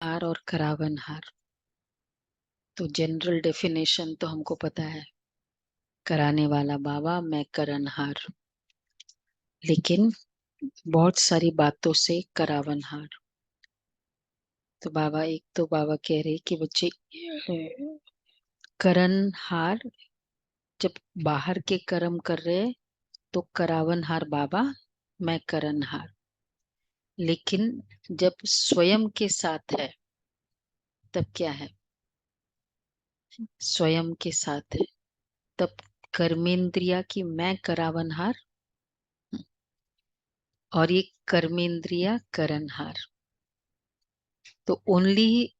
हार और करावन हार। तो जनरल डेफिनेशन तो हमको पता है, कराने वाला बाबा, मैं करनहार। लेकिन बहुत सारी बातों से करावन हार। तो बाबा कह रहे कि बच्चे करनहार जब बाहर के कर्म कर रहे तो करावन हार बाबा, मैं करनहार। लेकिन जब स्वयं के साथ है तब क्या है? स्वयं के साथ है तब कर्मेंद्रिया की मैं करावनहार और ये कर्मेंद्रिया करनहार। तो ओनली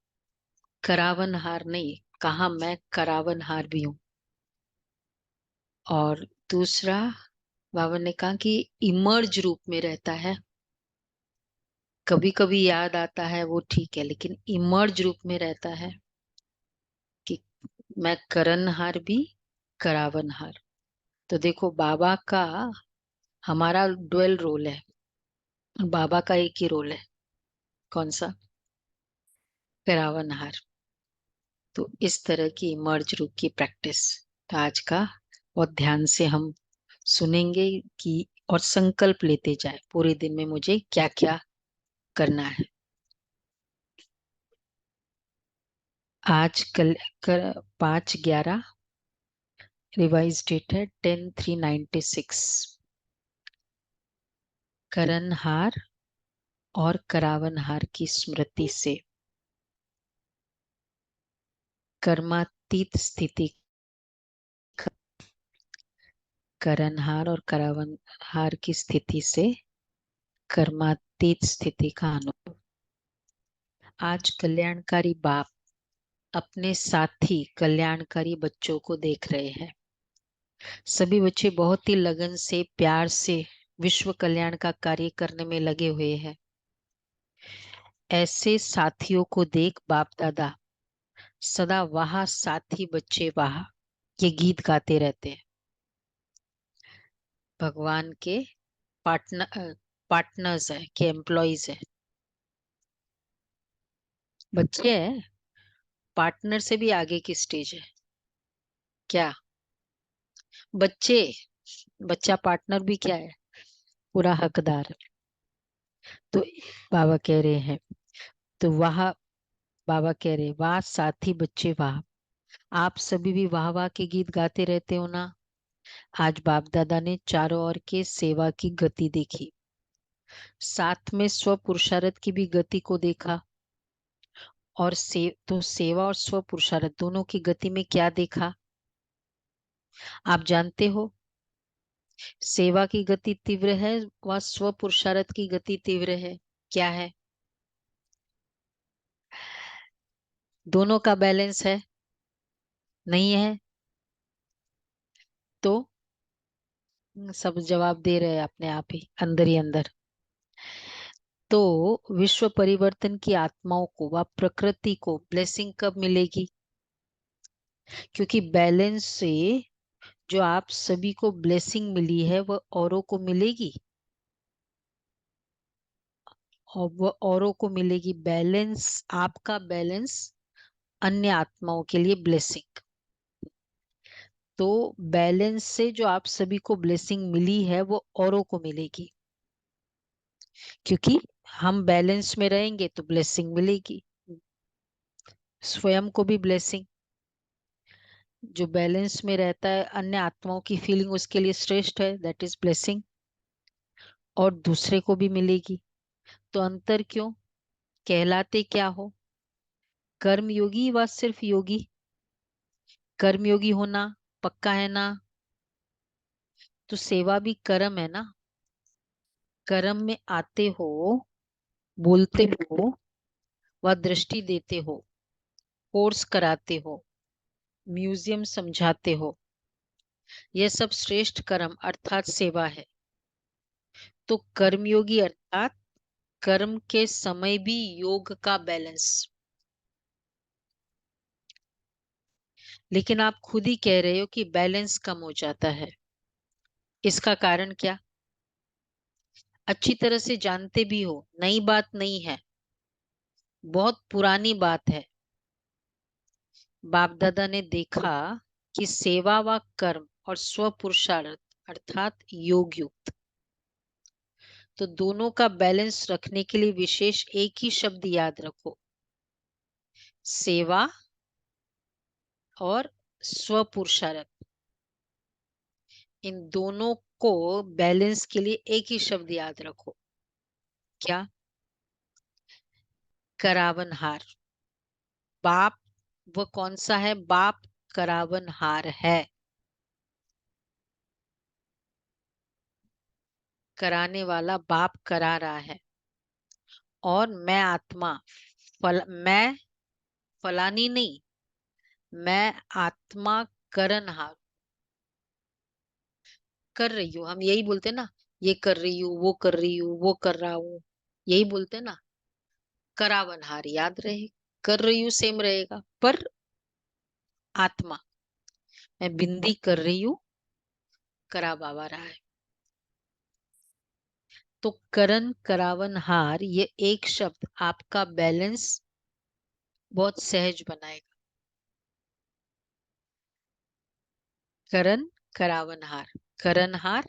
करावनहार नहीं, कहा मैं करावनहार भी हूं। और दूसरा, बाबा ने कहा कि इमर्ज रूप में रहता है। कभी कभी याद आता है वो ठीक है, लेकिन इमर्ज रूप में रहता है कि मैं करनहार भी, करावनहार। तो देखो बाबा का, हमारा डुअल रोल है, बाबा का एक ही रोल है। कौन सा? करावनहार। तो इस तरह की मर्ज रूप की प्रैक्टिस तो आज का बहुत ध्यान से हम सुनेंगे कि और संकल्प लेते जाए पूरे दिन में मुझे क्या क्या करना है। आज कल 5/11 रिवाइज डेट है 10/3/96। करनहार और करावनहार की स्मृति से कर्मातीत स्थिति, करनहार और करावनहार की स्थिति से कर्मातीत स्थिति का अनुभव। आज कल्याणकारी बाप अपने साथी कल्याणकारी बच्चों को देख रहे हैं। सभी बच्चे बहुत ही लगन से, प्यार से विश्व कल्याण का कार्य करने में लगे हुए हैं। ऐसे साथियों को देख बाप दादा सदा वाह साथी बच्चे वाह ये गीत गाते रहते हैं। भगवान के पार्टनर्स है कि एम्प्लॉइज है? बच्चे है, पार्टनर से भी आगे की स्टेज है क्या? बच्चे, बच्चा पार्टनर भी क्या है? पूरा हकदार है। तो बाबा कह रहे हैं, तो वाह, बाबा कह रहे वाह साथी बच्चे वाह। आप सभी भी वाह वाह के गीत गाते रहते हो ना। आज बाप दादा ने चारों ओर के सेवा की गति देखी, साथ में स्व पुरुषार्थ की भी गति को देखा। और तो सेवा और स्व पुरुषार्थ दोनों की गति में क्या देखा? आप जानते हो, सेवा की गति तीव्र है व स्व पुरुषार्थ की गति तीव्र है। क्या है? दोनों का बैलेंस है? नहीं है? तो सब जवाब दे रहे हैं अपने आप ही अंदर ही अंदर। तो विश्व परिवर्तन की आत्माओं को व प्रकृति को ब्लेसिंग कब मिलेगी? क्योंकि बैलेंस से जो आप सभी को ब्लेसिंग मिली है वह औरों को मिलेगी, और वह औरों को मिलेगी। बैलेंस, आपका बैलेंस अन्य आत्माओं के लिए ब्लेसिंग। तो बैलेंस से जो आप सभी को ब्लेसिंग मिली है वो औरों को मिलेगी, क्योंकि हम बैलेंस में रहेंगे तो ब्लेसिंग मिलेगी। स्वयं को भी ब्लेसिंग, जो बैलेंस में रहता है अन्य आत्माओं की फीलिंग उसके लिए श्रेष्ठ है, दैट इज ब्लेसिंग। और दूसरे को भी मिलेगी। तो अंतर क्यों? कहलाते क्या हो? कर्मयोगी व सिर्फ योगी? कर्मयोगी होना पक्का है ना? तो सेवा भी कर्म है ना। कर्म में आते हो, बोलते हो व दृष्टि देते हो, कोर्स कराते हो, म्यूजियम समझाते हो, यह सब श्रेष्ठ कर्म अर्थात सेवा है। तो कर्मयोगी अर्थात कर्म के समय भी योग का बैलेंस। लेकिन आप खुद ही कह रहे हो कि बैलेंस कम हो जाता है। इसका कारण क्या? अच्छी तरह से जानते भी हो, नई बात नहीं है। बहुत पुरानी बात है। बाप दादा ने देखा कि सेवा व कर्म और स्व पुरुषार्थ अर्थात योग युक्त, तो दोनों का बैलेंस रखने के लिए विशेष एक ही शब्द याद रखो, सेवा और स्व पुरुषार्थ। इन दोनों को बैलेंस के लिए एक ही शब्द याद रखो, क्या? करावनहार। बाप वो कौन सा है? बाप करावनहार है। कराने वाला बाप करा रहा है। और मैं आत्मा, मैं फलानी नहीं, मैं आत्मा करनहार कर रही हूँ। हम यही बोलते हैं ना, ये कर रही हूँ, वो कर रही हूँ, वो कर रहा हूँ, यही बोलते हैं ना। करावनहार याद रहे, कर रही हूँ सेम रहेगा, पर आत्मा, मैं बिंदी कर रही हूँ, करा बाबा रहा है। तो करण करावनहार ये एक शब्द आपका बैलेंस बहुत सहज बनाएगा। करण करावनहार, करणहार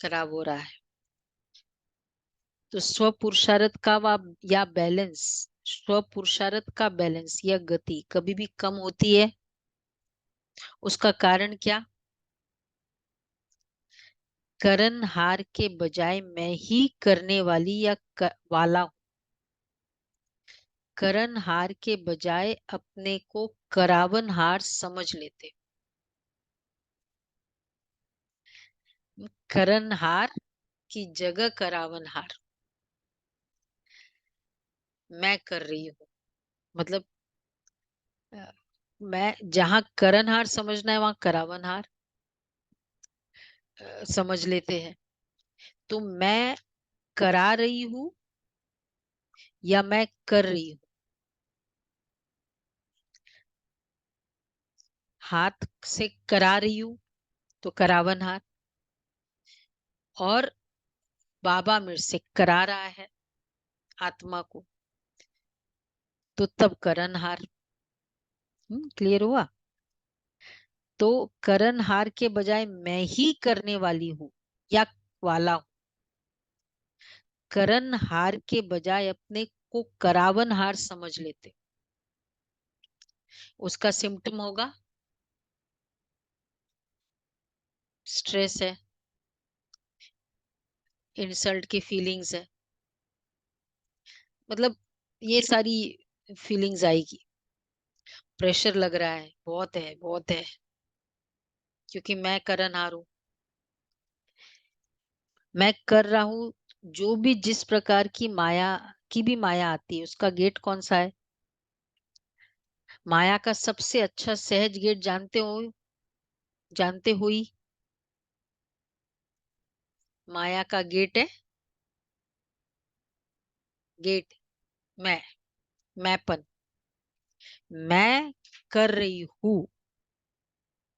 करावो रहा है। तो स्व पुरुषार्थ का या बैलेंस, स्व पुरुषार्थ का बैलेंस या गति कभी भी कम होती है। उसका कारण क्या? करण हार के बजाय मैं ही करने वाली या वाला हूं। करण हार के बजाय अपने को करावन हार समझ लेते। करण हार की जगह करावन हार मैं कर रही हूँ। मतलब मैं जहां करण हार समझना है वहां करावन हार समझ लेते हैं। तो मैं करा रही हूँ या मैं कर रही हूँ? हाथ से करा रही हूँ तो करावन हार, और बाबा मेरे से करा रहा है आत्मा को, तो तब करण हार। क्लियर हुआ? तो करण हार के बजाय मैं ही करने वाली हूँ या वाला हूँ। करण हार के बजाय अपने को करावन हार समझ लेते, उसका सिम्टम होगा स्ट्रेस है, इंसल्ट की फीलिंग्स है, मतलब ये सारी फीलिंग्स आएगी। प्रेशर लग रहा है, बहुत है बहुत है, क्योंकि मैं करण हार हूं, मैं कर रहा हूं। जो भी जिस प्रकार की माया की भी माया आती है, उसका गेट कौन सा है? माया का सबसे अच्छा सहज गेट जानते हो? जानते हो ही, माया का गेट है, गेट मैं, मैंपन, मैं कर रही हूँ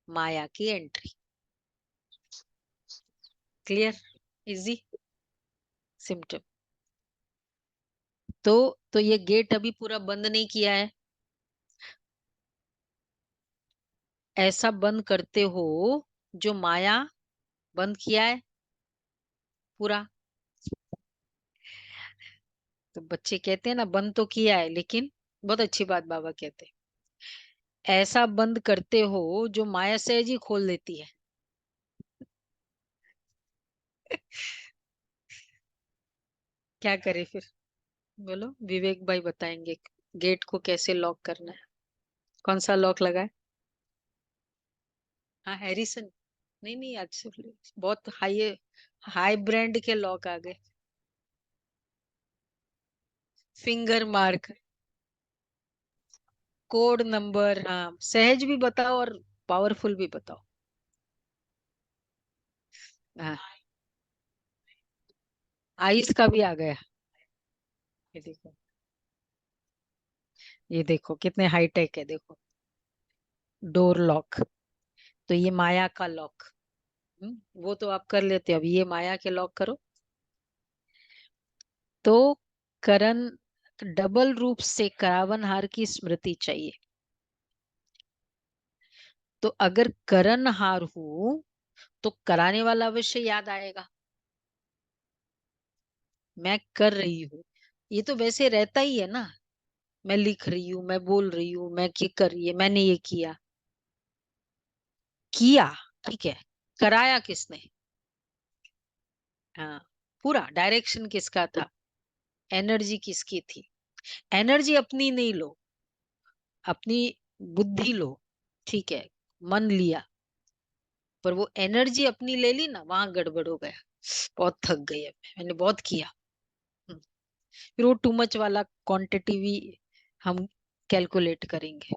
माया की एंट्री। क्लियर? Easy symptom. तो ये गेट अभी पूरा बंद नहीं किया है, ऐसा बंद करते हो जो माया बंद किया है पूरा। तो बच्चे कहते हैं ना, बंद तो किया है, लेकिन बहुत अच्छी बात बाबा कहते हैं, ऐसा बंद करते हो जो माया सहज ही खोल देती है। क्या करे फिर? बोलो, विवेक भाई बताएंगे गेट को कैसे लॉक करना है। कौन सा लॉक लगा है? हाँ, हैरिसन। नहीं नहीं, आज से बहुत हाई, हाई ब्रांड के लॉक आ गए। फिंगर मार्क, कोड नंबर, हाँ सहज भी बताओ और पावरफुल भी बताओ। हाँ, आइस का भी आ गया। ये देखो, ये देखो कितने हाईटेक है, देखो डोर लॉक। तो ये माया का लॉक। वो तो आप कर लेते हो, अब ये माया के लॉक करो। तो करण डबल रूप से करावनहार की स्मृति चाहिए। तो अगर करनहार हूं तो कराने वाला अवश्य याद आएगा। मैं कर रही हूँ, ये तो वैसे रहता ही है ना। मैं लिख रही हूँ, मैं बोल रही हूँ, मैं ये कर रही है, मैंने ये किया। किया, ठीक है, कराया किसने? हाँ, पूरा डायरेक्शन किसका था? एनर्जी किसकी थी? एनर्जी अपनी नहीं लो, अपनी बुद्धि लो, ठीक है, मन लिया, पर वो एनर्जी अपनी ले ली ना, वहां गड़बड़ हो गया। बहुत थक गई है, मैंने बहुत किया। हम्म, फिर वो टू मच वाला क्वांटिटी भी हम कैलकुलेट करेंगे।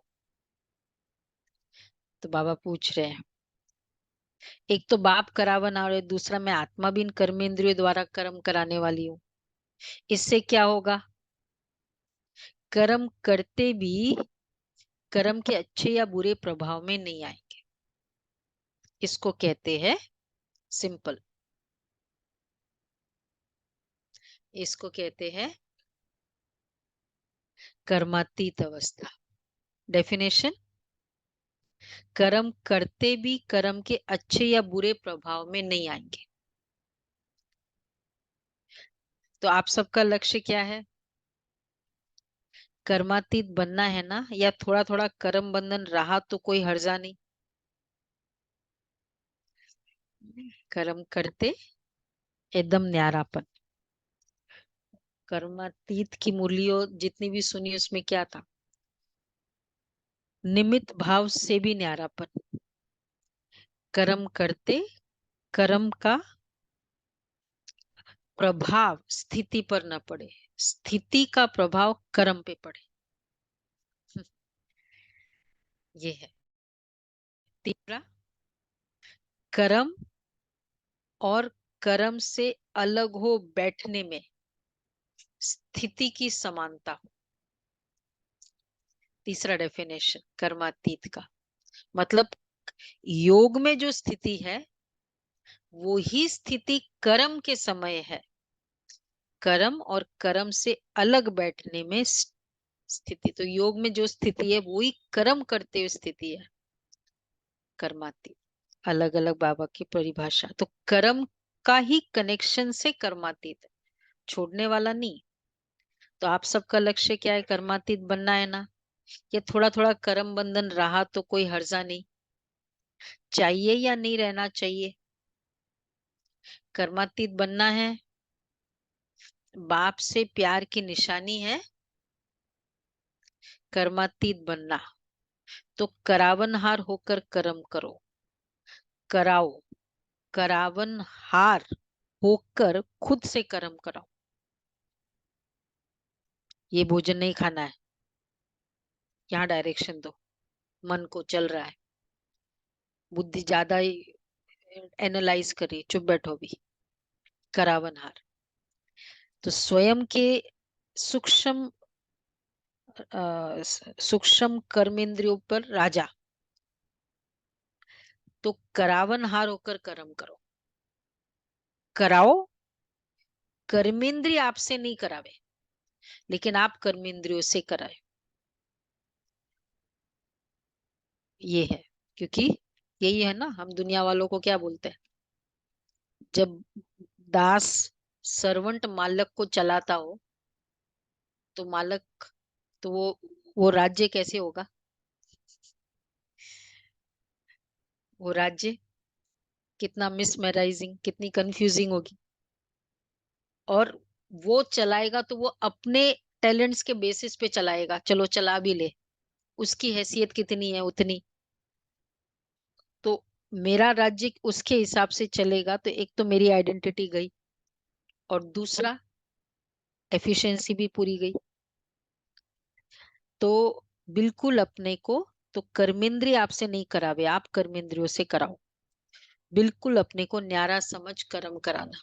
तो बाबा पूछ रहे हैं, एक तो बाप करावन आ रहे, दूसरा मैं आत्मा भी इन कर्मेंद्रियों द्वारा कर्म कराने वाली हूँ। इससे क्या होगा? कर्म करते भी कर्म के अच्छे या बुरे प्रभाव में नहीं आएंगे। इसको कहते हैं सिंपल, इसको कहते हैं कर्मातीत अवस्था। डेफिनेशन, कर्म करते भी कर्म के अच्छे या बुरे प्रभाव में नहीं आएंगे। तो आप सबका लक्ष्य क्या है? कर्मातीत बनना है ना, या थोड़ा थोड़ा कर्म बंधन रहा तो कोई हर्जा नहीं। कर्म करते एकदम न्यारापन। कर्मातीत की मूल्यों जितनी भी सुनी उसमें क्या था? निमित्त भाव से भी न्यारापन। कर्म करते कर्म का प्रभाव स्थिति पर न पड़े, स्थिति का प्रभाव कर्म पे पड़े। ये है। तीसरा, कर्म और कर्म से अलग हो बैठने में स्थिति की समानता हो। तीसरा डेफिनेशन कर्मातीत का मतलब, योग में जो स्थिति है वो ही स्थिति कर्म के समय है। कर्म और कर्म से अलग बैठने में स्थिति, तो योग में जो स्थिति है वो ही कर्म करते हुए स्थिति है, कर्मातीत। अलग अलग बाबा की परिभाषा। तो कर्म का ही कनेक्शन से कर्मातीत है, छोड़ने वाला नहीं। तो आप सबका लक्ष्य क्या है? कर्मातीत बनना है ना? ये थोड़ा थोड़ा कर्म बंधन रहा तो कोई हर्जा नहीं। चाहिए या नहीं रहना चाहिए? कर्मातीत बनना है, बाप से प्यार की निशानी है कर्मातीत बनना। तो करावनहार होकर कर्म करो, कराओ। करावनहार होकर खुद से कर्म कराओ। ये भोजन नहीं खाना है, यहाँ डायरेक्शन दो। मन को चल रहा है, बुद्धि ज्यादा ही एनालाइज करिए, चुप बैठो भी। करावनहार तो स्वयं के सूक्ष्म सूक्ष्म कर्मेंद्रियों पर राजा। तो करावनहार होकर कर्म करो, कराओ। कर्मेंद्रिय आपसे नहीं करावे, लेकिन आप कर्मेंद्रियों से कराए। ये है, क्योंकि यही है ना, हम दुनिया वालों को क्या बोलते हैं? जब दास सर्वंट मालक को चलाता हो तो मालक, तो वो राज्य कैसे होगा? वो राज्य कितना मिसमराइजिंग, कितनी कंफ्यूजिंग होगी। और वो चलाएगा तो वो अपने टैलेंट्स के बेसिस पे चलाएगा, चलो चला भी ले, उसकी हैसियत कितनी है उतनी। तो मेरा राज्य उसके हिसाब से चलेगा, तो एक तो मेरी आइडेंटिटी गई, और दूसरा एफिशिएंसी भी पूरी गई। तो बिल्कुल अपने को, तो कर्मेंद्रिय आपसे नहीं करावे, आप कर्मेंद्रियों से कराओ। बिल्कुल अपने को न्यारा समझ कर्म कराना।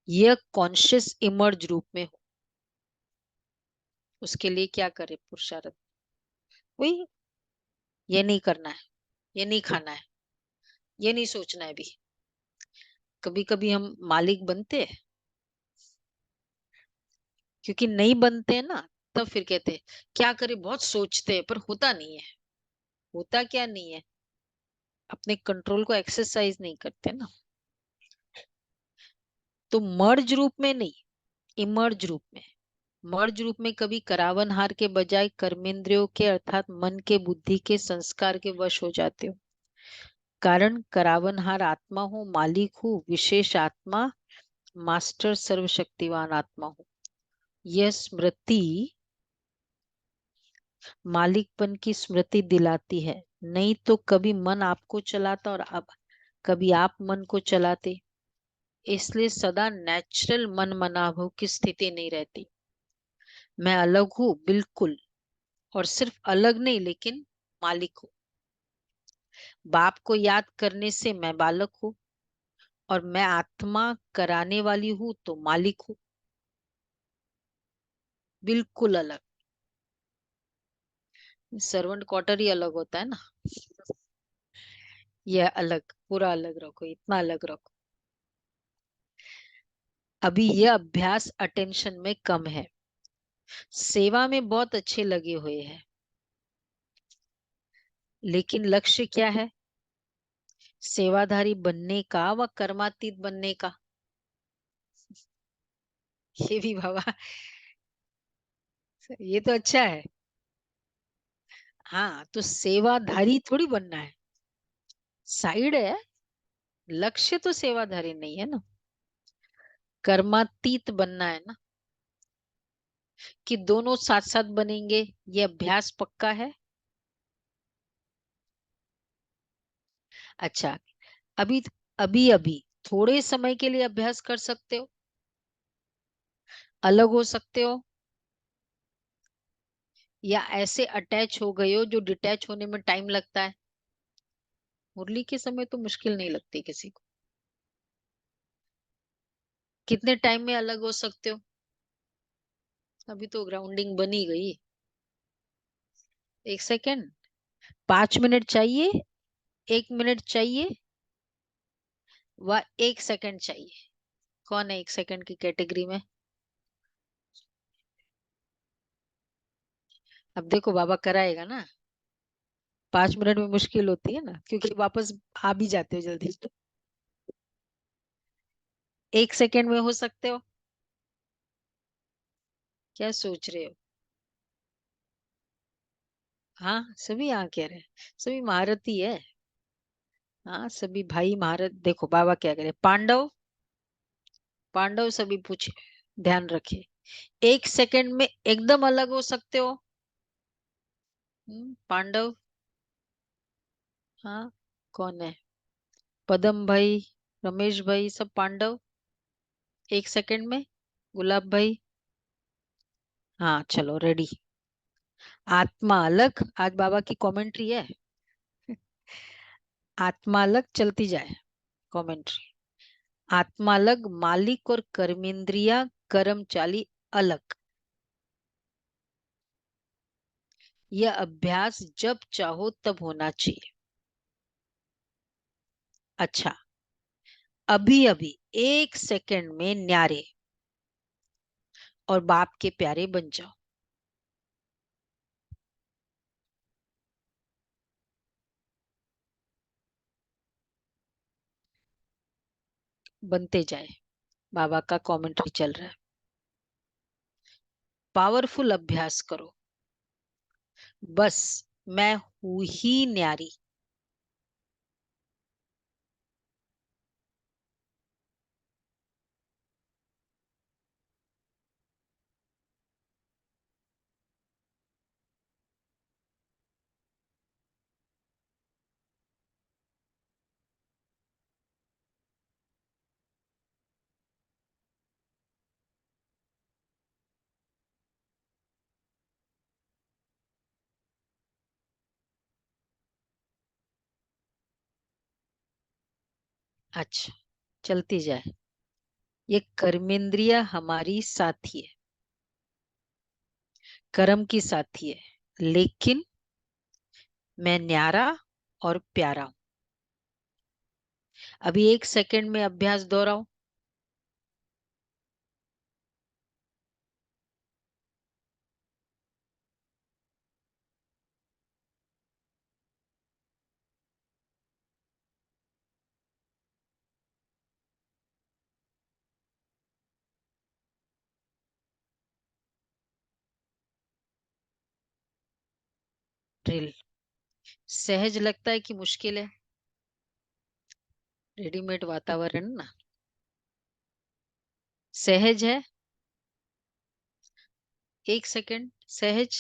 यह कॉन्शियस इमर्ज रूप में हो। उसके लिए क्या करे पुरुषार्थ? वही, ये नहीं करना है, ये नहीं खाना है, ये नहीं सोचना है भी। कभी कभी हम मालिक बनते हैं, क्योंकि नहीं बनते हैं ना, तब फिर कहते हैं क्या करें, बहुत सोचते हैं पर होता नहीं है। होता क्या नहीं है, अपने कंट्रोल को एक्सरसाइज नहीं करते ना। तो मर्ज रूप में नहीं, इमर्ज रूप में। मर्ज रूप में कभी करावनहार के बजाय कर्मेंद्रियों के अर्थात मन के, बुद्धि के, संस्कार के वश हो जाते हो। कारण करावनहार आत्मा हूँ, मालिक हूँ, विशेष आत्मा, मास्टर, सर्वशक्तिवान आत्मा हूँ। यह स्मृति मालिकपन की स्मृति दिलाती है। नहीं तो कभी मन आपको चलाता और अब कभी आप मन को चलाते। इसलिए सदा नेचुरल मन मनाभव की स्थिति नहीं रहती। मैं अलग हूँ बिल्कुल, और सिर्फ अलग नहीं लेकिन मालिक हूँ। बाप को याद करने से मैं बालक हूँ, और मैं आत्मा कराने वाली हूँ तो मालिक हूँ। बिल्कुल अलग। सर्वेंट क्वार्टर ही अलग होता है ना। यह अलग, पूरा अलग रखो, इतना अलग रखो। अभी यह अभ्यास अटेंशन में कम है। सेवा में बहुत अच्छे लगे हुए हैं, लेकिन लक्ष्य क्या है? सेवाधारी बनने का व कर्मातीत बनने का। ये भी बाबा, ये तो अच्छा है। हाँ, तो सेवाधारी थोड़ी बनना है, साइड है। लक्ष्य तो सेवाधारी नहीं है ना, कर्मातीत बनना है ना। कि दोनों साथ साथ बनेंगे, ये अभ्यास पक्का है। अच्छा, अभी अभी अभी थोड़े समय के लिए अभ्यास कर सकते हो, अलग हो सकते हो, या ऐसे अटैच हो गए हो जो डिटैच होने में टाइम लगता है। मुरली के समय तो मुश्किल नहीं लगती किसी को। कितने टाइम में अलग हो सकते हो? अभी तो ग्राउंडिंग बनी गई। 1 सेकेंड, 5 मिनट चाहिए, 1 मिनट चाहिए, व 1 सेकेंड चाहिए। कौन है 1 सेकेंड की कैटेगरी में? अब देखो बाबा कराएगा ना। 5 मिनट में मुश्किल होती है ना, क्योंकि वापस आ भी जाते हो जल्दी। 1 सेकेंड में हो सकते हो? क्या सोच रहे हो? हाँ, सभी यहाँ कह रहे हैं, सभी महारथी है। हाँ, सभी भाई महारथ। देखो बाबा क्या करे, पांडव, पांडव सभी पूछे, ध्यान रखे। 1 सेकेंड में एकदम अलग हो सकते हो। पांडव। हाँ, कौन है? पदम भाई, रमेश भाई, सब पांडव। 1 सेकेंड में। गुलाब भाई। हाँ चलो रेडी। आत्मा अलग, आज बाबा की कमेंट्री है। आत्मा अलग, चलती जाए कमेंट्री। आत्मा अलग, मालिक और कर्मेंद्रिया, कर्मचारी अलग। यह अभ्यास जब चाहो तब होना चाहिए। अच्छा, अभी अभी 1 सेकेंड में न्यारे और बाप के प्यारे बन जाओ। बनते जाए, बाबा का कमेंट्री चल रहा है। पावरफुल अभ्यास करो। बस मैं हूं ही न्यारी। अच्छा, चलती जाए। ये कर्मेंद्रिय हमारी साथी है, कर्म की साथी है, लेकिन मैं न्यारा और प्यारा हूं। अभी 1 सेकेंड में अभ्यास दोहराओ। ड्रिल। सहज लगता है कि मुश्किल है? रेडीमेड वातावरण ना। सहज है? एक सेकंड, सहज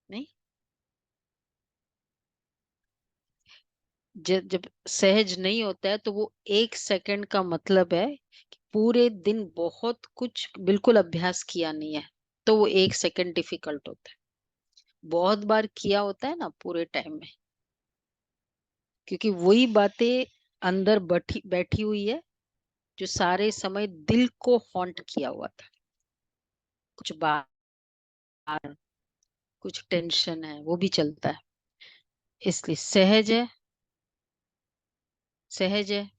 नहीं। जब सहज नहीं होता है तो वो एक सेकंड का मतलब है कि पूरे दिन बहुत कुछ बिल्कुल अभ्यास किया नहीं है, तो वो एक सेकंड डिफिकल्ट होता है। बहुत बार किया होता है ना पूरे टाइम में, क्योंकि वही बातें अंदर बैठी बैठी हुई है जो सारे समय दिल को हॉन्ट किया हुआ था। कुछ बात, कुछ टेंशन है, वो भी चलता है। इसलिए सहज है। सहज है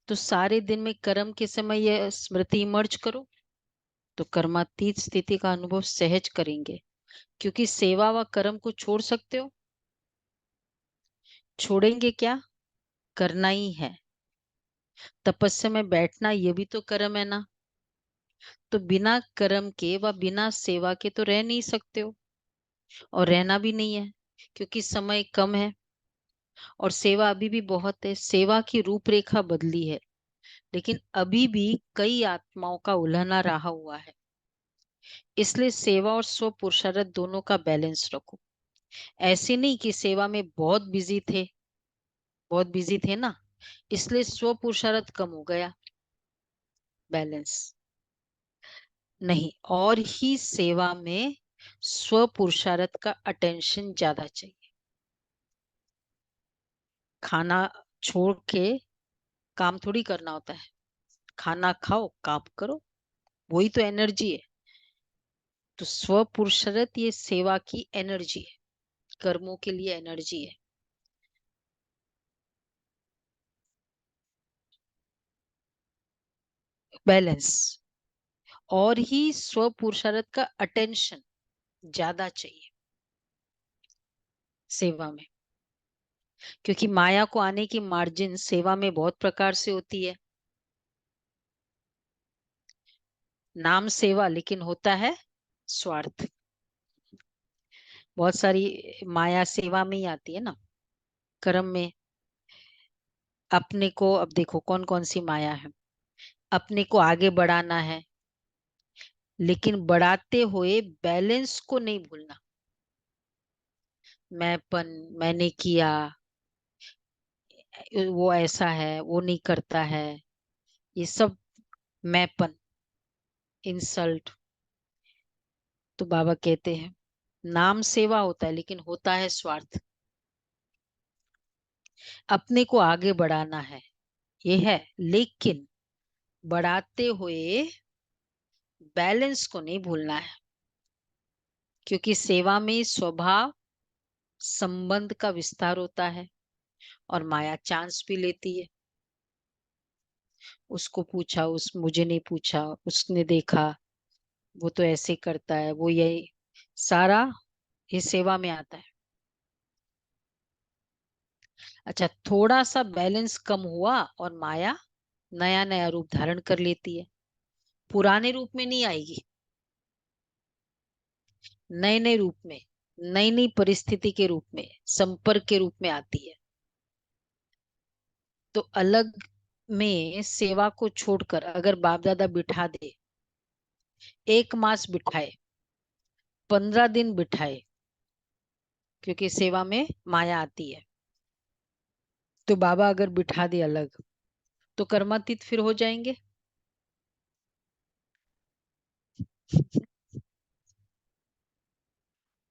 तो सारे दिन में कर्म के समय यह स्मृति मर्ज करो, तो कर्मातीत स्थिति का अनुभव सहज करेंगे। क्योंकि सेवा व कर्म को छोड़ सकते हो? छोड़ेंगे क्या? करना ही है। तपस्या में बैठना ये भी तो कर्म है ना। तो बिना कर्म के व बिना सेवा के तो रह नहीं सकते हो, और रहना भी नहीं है, क्योंकि समय कम है और सेवा अभी भी बहुत है। सेवा की रूपरेखा बदली है, लेकिन अभी भी कई आत्माओं का उल्हना रहा हुआ है। इसलिए सेवा और स्व पुरुषार्थ दोनों का बैलेंस रखो। ऐसे नहीं कि सेवा में बहुत बिजी थे ना, इसलिए स्व पुरुषार्थ कम हो गया। बैलेंस नहीं, और ही सेवा में स्व पुरुषार्थ का अटेंशन ज्यादा चाहिए। खाना छोड़ के काम थोड़ी करना होता है। खाना खाओ, काम करो, वही तो एनर्जी है। तो स्व पुरुषार्थ ये सेवा की एनर्जी है, कर्मों के लिए एनर्जी है। बैलेंस, और ही स्व पुरुषार्थ का अटेंशन ज्यादा चाहिए सेवा में। क्योंकि माया को आने की मार्जिन सेवा में बहुत प्रकार से होती है। नाम सेवा, लेकिन होता है स्वार्थ। बहुत सारी माया सेवा में ही आती है ना, कर्म में। अपने को अब देखो कौन कौन सी माया है। अपने को आगे बढ़ाना है, लेकिन बढ़ाते हुए बैलेंस को नहीं भूलना। मैंपन, मैंने किया, वो ऐसा है, वो नहीं करता है, ये सब मैंपन, इंसल्ट। तो बाबा कहते हैं नाम सेवा होता है, लेकिन होता है स्वार्थ। अपने को आगे बढ़ाना है, ये है, लेकिन बढ़ाते हुए बैलेंस को नहीं भूलना है। क्योंकि सेवा में स्वभाव संबंध का विस्तार होता है, और माया चांस भी लेती है। उसको पूछा, उस मुझे नहीं पूछा, उसने देखा, वो तो ऐसे करता है, वो यही सारा ये सेवा में आता है। अच्छा, थोड़ा सा बैलेंस कम हुआ और माया नया नया रूप धारण कर लेती है। पुराने रूप में नहीं आएगी, नए नए रूप में, नई नई परिस्थिति के रूप में, संपर्क के रूप में आती है। तो अलग में सेवा को छोड़कर अगर बाप दादा बिठा दे, 1 मास बिठाए, 15 दिन बिठाए, क्योंकि सेवा में माया आती है, तो बाबा अगर बिठा दे अलग, तो कर्मातीत फिर हो जाएंगे?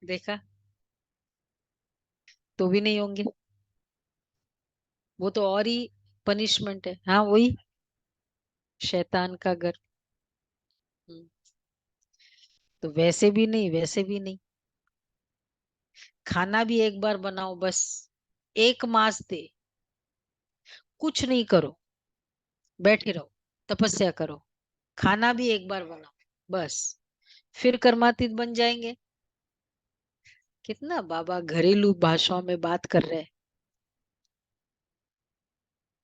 देखा, तो भी नहीं होंगे। वो तो और ही पनिशमेंट है। हाँ, वही शैतान का घर। हम्म, तो वैसे भी नहीं, वैसे भी नहीं। खाना भी एक बार बनाओ बस, 1 मास दे, कुछ नहीं करो, बैठे रहो, तपस्या करो, खाना भी एक बार बनाओ बस, फिर कर्मातीत बन जाएंगे। कितना बाबा घरेलू भाषाओं में बात कर रहे हैं।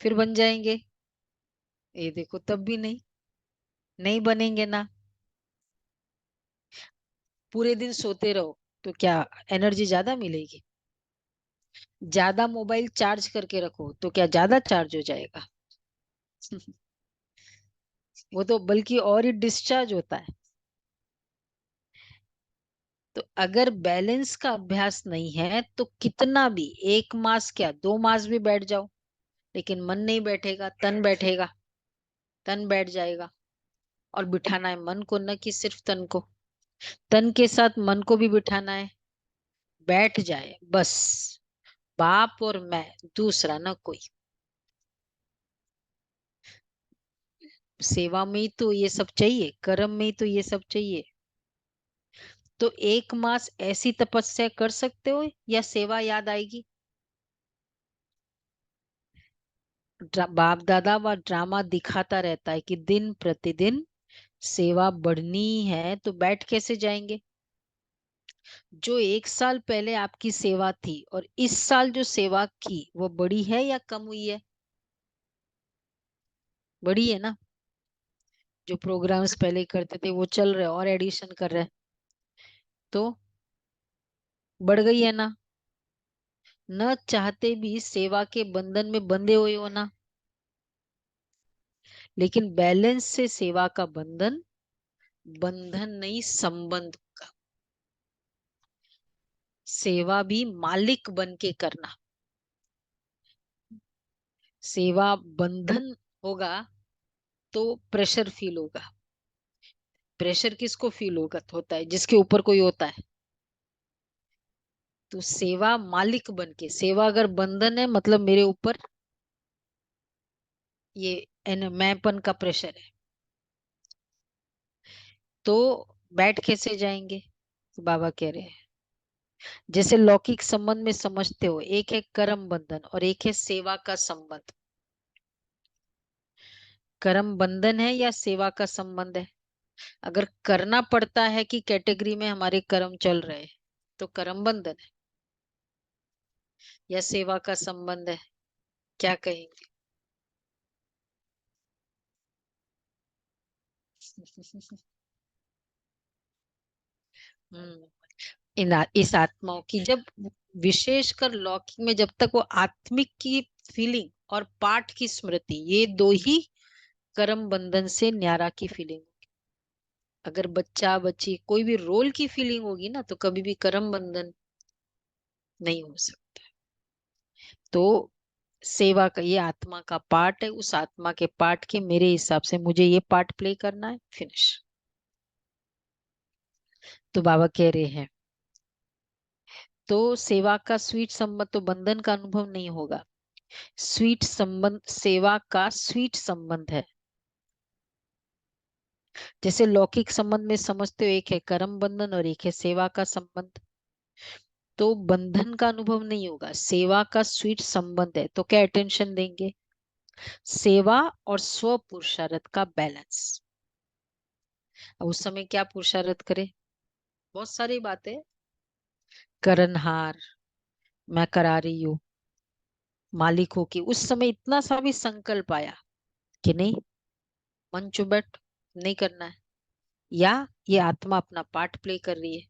फिर बन जाएंगे? ये देखो, तब भी नहीं, नहीं बनेंगे ना। पूरे दिन सोते रहो, तो क्या एनर्जी ज्यादा मिलेगी? ज्यादा मोबाइल चार्ज करके रखो तो क्या ज्यादा चार्ज हो जाएगा? वो तो बल्कि और ही डिस्चार्ज होता है। तो अगर बैलेंस का अभ्यास नहीं है तो कितना भी, 1 मास क्या 2 मास भी बैठ जाओ, लेकिन मन नहीं बैठेगा, तन बैठेगा, तन बैठ जाएगा। और बिठाना है मन को, न कि सिर्फ तन को। तन के साथ मन को भी बिठाना है, बैठ जाए बस। बाप और मैं, दूसरा ना कोई। सेवा में ही तो ये सब चाहिए, कर्म में ही तो ये सब चाहिए। तो 1 मास ऐसी तपस्या कर सकते हो या सेवा याद आएगी? बाप दादा व ड्रामा दिखाता रहता है कि दिन प्रतिदिन सेवा बढ़नी है, तो बैठ कैसे जाएंगे? जो 1 साल पहले आपकी सेवा थी और इस साल जो सेवा की, वो बड़ी है या कम हुई है? बड़ी है ना। जो प्रोग्राम्स पहले करते थे वो चल रहे और एडिशन कर रहे हैं, तो बढ़ गई है ना। न चाहते भी सेवा के बंधन में बंधे हुए हो ना। लेकिन बैलेंस से सेवा का बंधन, बंधन नहीं संबंध का। सेवा भी मालिक बन के करना। सेवा बंधन होगा तो प्रेशर फील होगा। प्रेशर किसको फील होता है? जिसके ऊपर कोई होता है। तो सेवा मालिक बन के, सेवा अगर बंधन है मतलब मेरे ऊपर ये मैंपन का प्रेशर है, तो बैठ कैसे जाएंगे? तो बाबा कह रहे हैं, जैसे लौकिक संबंध में समझते हो, एक है कर्म बंधन और एक है सेवा का संबंध। कर्म बंधन है या सेवा का संबंध है? अगर करना पड़ता है कि कैटेगरी में हमारे कर्म चल रहे हैं, तो कर्म बंधन है या सेवा का संबंध है? क्या कहेंगे? हम्म। इस आत्माओं की जब, विशेषकर लौकिक में, जब तक वो आत्मिक की फीलिंग और पाठ की स्मृति, ये दो ही कर्म बंधन से न्यारा की फीलिंग। अगर बच्चा बच्ची कोई भी रोल की फीलिंग होगी ना, तो कभी भी कर्म बंधन नहीं हो सकता। तो सेवा का ये आत्मा का पार्ट है, उस आत्मा के पार्ट के मेरे हिसाब से मुझे ये पार्ट प्ले करना है, फिनिश। तो बाबा कह रहे हैं, तो सेवा का स्वीट संबंध तो बंधन का अनुभव नहीं होगा। स्वीट संबंध सेवा का स्वीट संबंध है। जैसे लौकिक संबंध में समझते हो, एक है कर्म बंधन और एक है सेवा का संबंध। तो बंधन का अनुभव नहीं होगा, सेवा का स्वीट संबंध है। तो क्या अटेंशन देंगे? सेवा और स्व पुरुषार्थ का बैलेंस। अब उस समय क्या पुरुषार्थ करें? बहुत सारी बातें। करनहार, मैं करा रही हूँ, मालिक हो की, उस समय इतना सा भी संकल्प आया कि नहीं, मन चुबट नहीं करना है, या ये आत्मा अपना पार्ट प्ले कर रही है,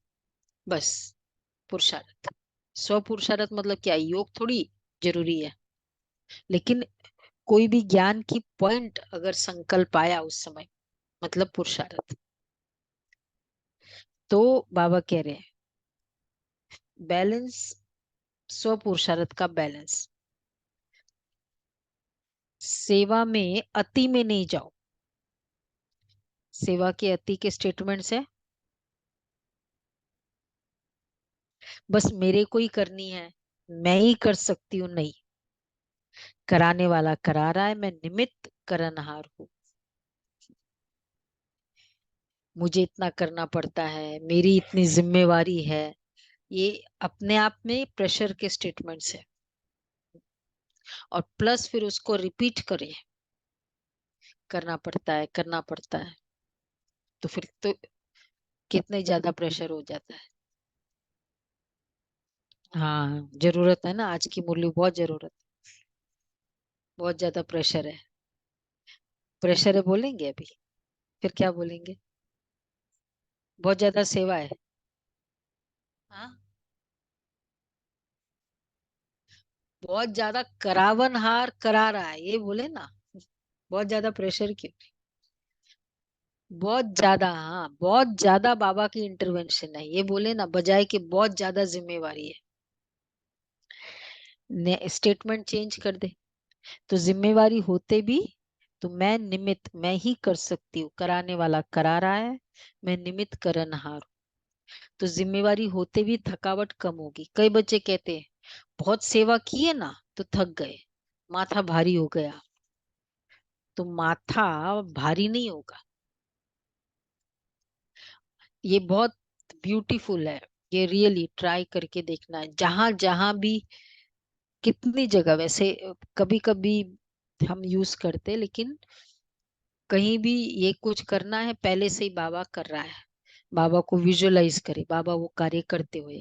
बस पुरुषार्थ। स्व पुरुषार्थ मतलब क्या? योग थोड़ी जरूरी है, लेकिन कोई भी ज्ञान की पॉइंट अगर संकल्प आया उस समय, मतलब पुरुषार्थ। तो बाबा कह रहे हैं, बैलेंस, स्व पुरुषार्थ का बैलेंस। सेवा में अति में नहीं जाओ। सेवा के अति के स्टेटमेंट्स है, बस मेरे को ही करनी है, मैं ही कर सकती हूँ, नहीं। कराने वाला करा रहा है, मैं निमित्त करनहार हूँ। मुझे इतना करना पड़ता है, मेरी इतनी जिम्मेवारी है, ये अपने आप में प्रेशर के स्टेटमेंट्स है। और प्लस फिर उसको रिपीट करें, करना पड़ता है, करना पड़ता है, तो फिर तो कितने ज्यादा प्रेशर हो जाता है। हाँ, जरूरत है ना, आज की मुरली बहुत जरूरत। बहुत ज्यादा प्रेशर है। प्रेशर है बोलेंगे अभी, फिर क्या बोलेंगे? बहुत ज्यादा सेवा है। हाँ, बहुत ज्यादा करावनहार करा रहा है ये बोले ना। बहुत ज्यादा प्रेशर क्यों? बहुत ज्यादा, हाँ बहुत ज्यादा बाबा की इंटरवेंशन है ये बोले ना, बजाय कि बहुत ज्यादा जिम्मेवारी है, स्टेटमेंट चेंज कर दे। तो जिम्मेवारी होते भी, तो मैं निमित्त, मैं ही कर सकती हूँ, कराने वाला करा रहा है, मैं निमित्त करनहार हूँ। तो जिम्मेवारी होते भी थकावट कम होगी। कई बच्चे कहते हैं बहुत सेवा की है ना तो थक गए, माथा भारी हो गया। तो माथा भारी नहीं होगा। ये बहुत ब्यूटीफुल है। ये रियली ट्राई करके देखना है, जहां जहां भी, कितनी जगह वैसे कभी कभी हम यूज करते, लेकिन कहीं भी ये कुछ करना है पहले से ही बाबा कर रहा है। बाबा को विजुअलाइज करे, बाबा वो कार्य करते हुए,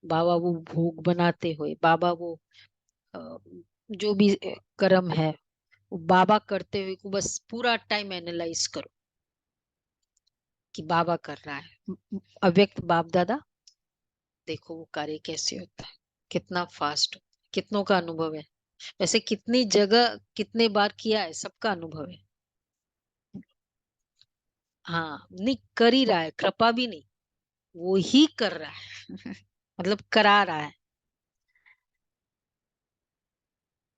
बाबा वो भोग बनाते हुए, बाबा वो अ, जो भी कर्म है वो बाबा करते हुए को बस पूरा टाइम एनालाइज करो कि बाबा कर रहा है। अव्यक्त बाप दादा, देखो वो कार्य कैसे होता है, कितना फास्ट, कितनों का अनुभव है। वैसे कितनी जगह कितने बार किया है, सबका अनुभव है। हाँ नहीं, कर ही रहा है, कृपा भी नहीं, वो ही कर रहा है मतलब करा रहा है।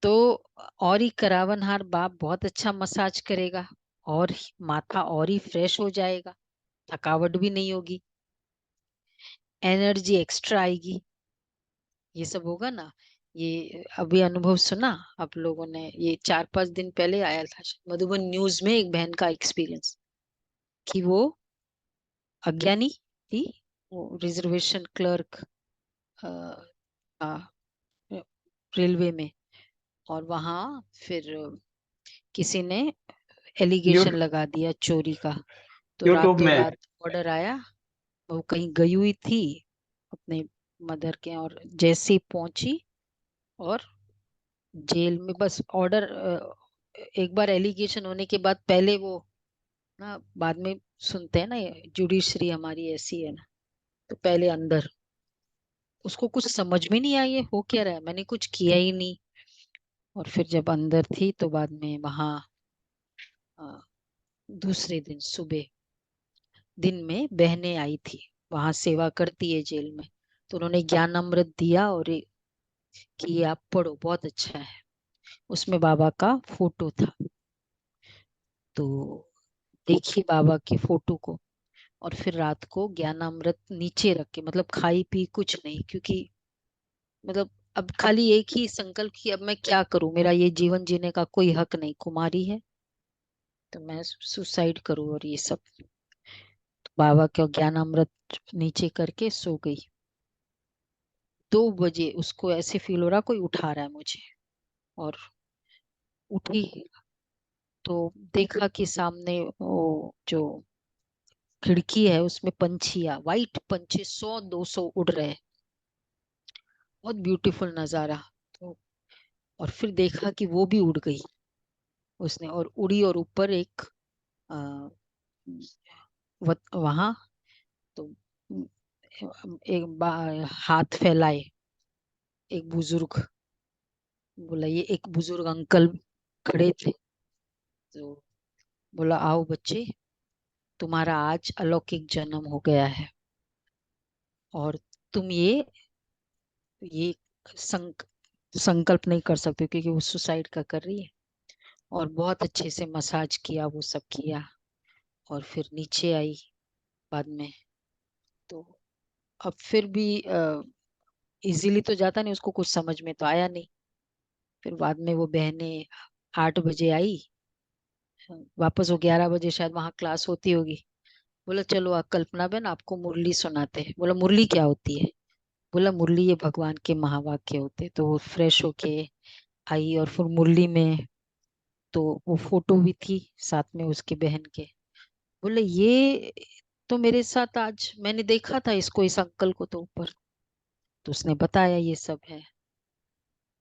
तो और ही करावनहार बाप बहुत अच्छा मसाज करेगा, और माथा और ही फ्रेश हो जाएगा, थकावट भी नहीं होगी, एनर्जी एक्स्ट्रा आएगी। ये सब होगा ना। ये अभी अनुभव सुना आप लोगों ने, ये 4-5 दिन पहले आया था मधुबन न्यूज में, एक बहन का एक्सपीरियंस कि वो अज्ञानी थी, वो रिजर्वेशन क्लर्क रेलवे में, और वहां फिर किसी ने एलिगेशन यूट्यूब लगा दिया चोरी का। तो यूट्यूब रातों में। रात ऑर्डर आया, वो कहीं गई हुई थी अपने मदर के, और जैसे ही पहुंची, और जेल में बस ऑर्डर, एक बार एलिगेशन होने के बाद पहले वो ना, बाद में सुनते हैं ना, जुडिशरी हमारी ऐसी है ना, तो पहले अंदर, उसको कुछ समझ में नहीं आया ये हो क्या रहा है, मैंने कुछ किया ही नहीं। और फिर जब अंदर थी तो बाद में वहां दूसरे दिन सुबह, दिन में बहनें आई थी, वहां सेवा करती है जेल में, तो उन्होंने ज्ञान अमृत दिया, और कि ये आप पढ़ो बहुत अच्छा है। उसमें बाबा का फोटो था। तो देखी बाबा की फोटो को, और फिर रात को ज्ञान अमृत नीचे रख के, मतलब खाई पी कुछ नहीं, क्योंकि मतलब अब खाली एक ही संकल्प कि अब मैं क्या करूं, मेरा ये जीवन जीने का कोई हक नहीं, कुमारी है तो मैं सुसाइड करूं और ये सब। तो बाबा का ज्ञान अमृत नीचे करके सो गई। 2 बजे उसको ऐसे फील हो रहा कोई उठा रहा है मुझे, और उठी तो देखा कि सामने वो जो खिड़की है उसमें पंछियां, वाइट पंछी 100-200 उड़ रहे हैं, बहुत ब्यूटीफुल नजारा। तो और फिर देखा कि वो भी उड़ गई, उसने और उड़ी, और ऊपर एक आ, वहां, तो हाथ फैलाए एक बुजुर्ग, बोला ये एक बुजुर्ग अंकल खड़े थे, तो बोला आओ बच्चे, तुम्हारा आज अलौकिक जन्म हो गया है, और तुम ये संक, संकल्प नहीं कर सकते क्योंकि वो सुसाइड का कर रही है। और बहुत अच्छे से मसाज किया, वो सब किया, और फिर नीचे आई बाद में। तो अब फिर भी इजीली तो जाता नहीं, उसको कुछ समझ में तो आया नहीं। फिर बाद में वो बहनें 8 बजे आई, वापस वो 11 बजे शायद वहां क्लास होती होगी। बोला चलो कल्पना बहन आपको मुरली सुनाते हैं। बोला मुरली क्या होती है? बोला मुरली ये भगवान के महावाक्य होते हैं। तो वो फ्रेश होके आई, और फिर मुरली में तो वो फोटो भी थी साथ में उसकी बहन के। बोले ये तो मेरे साथ आज मैंने देखा था इसको, इस अंकल को तो ऊपर। तो उसने बताया ये सब है,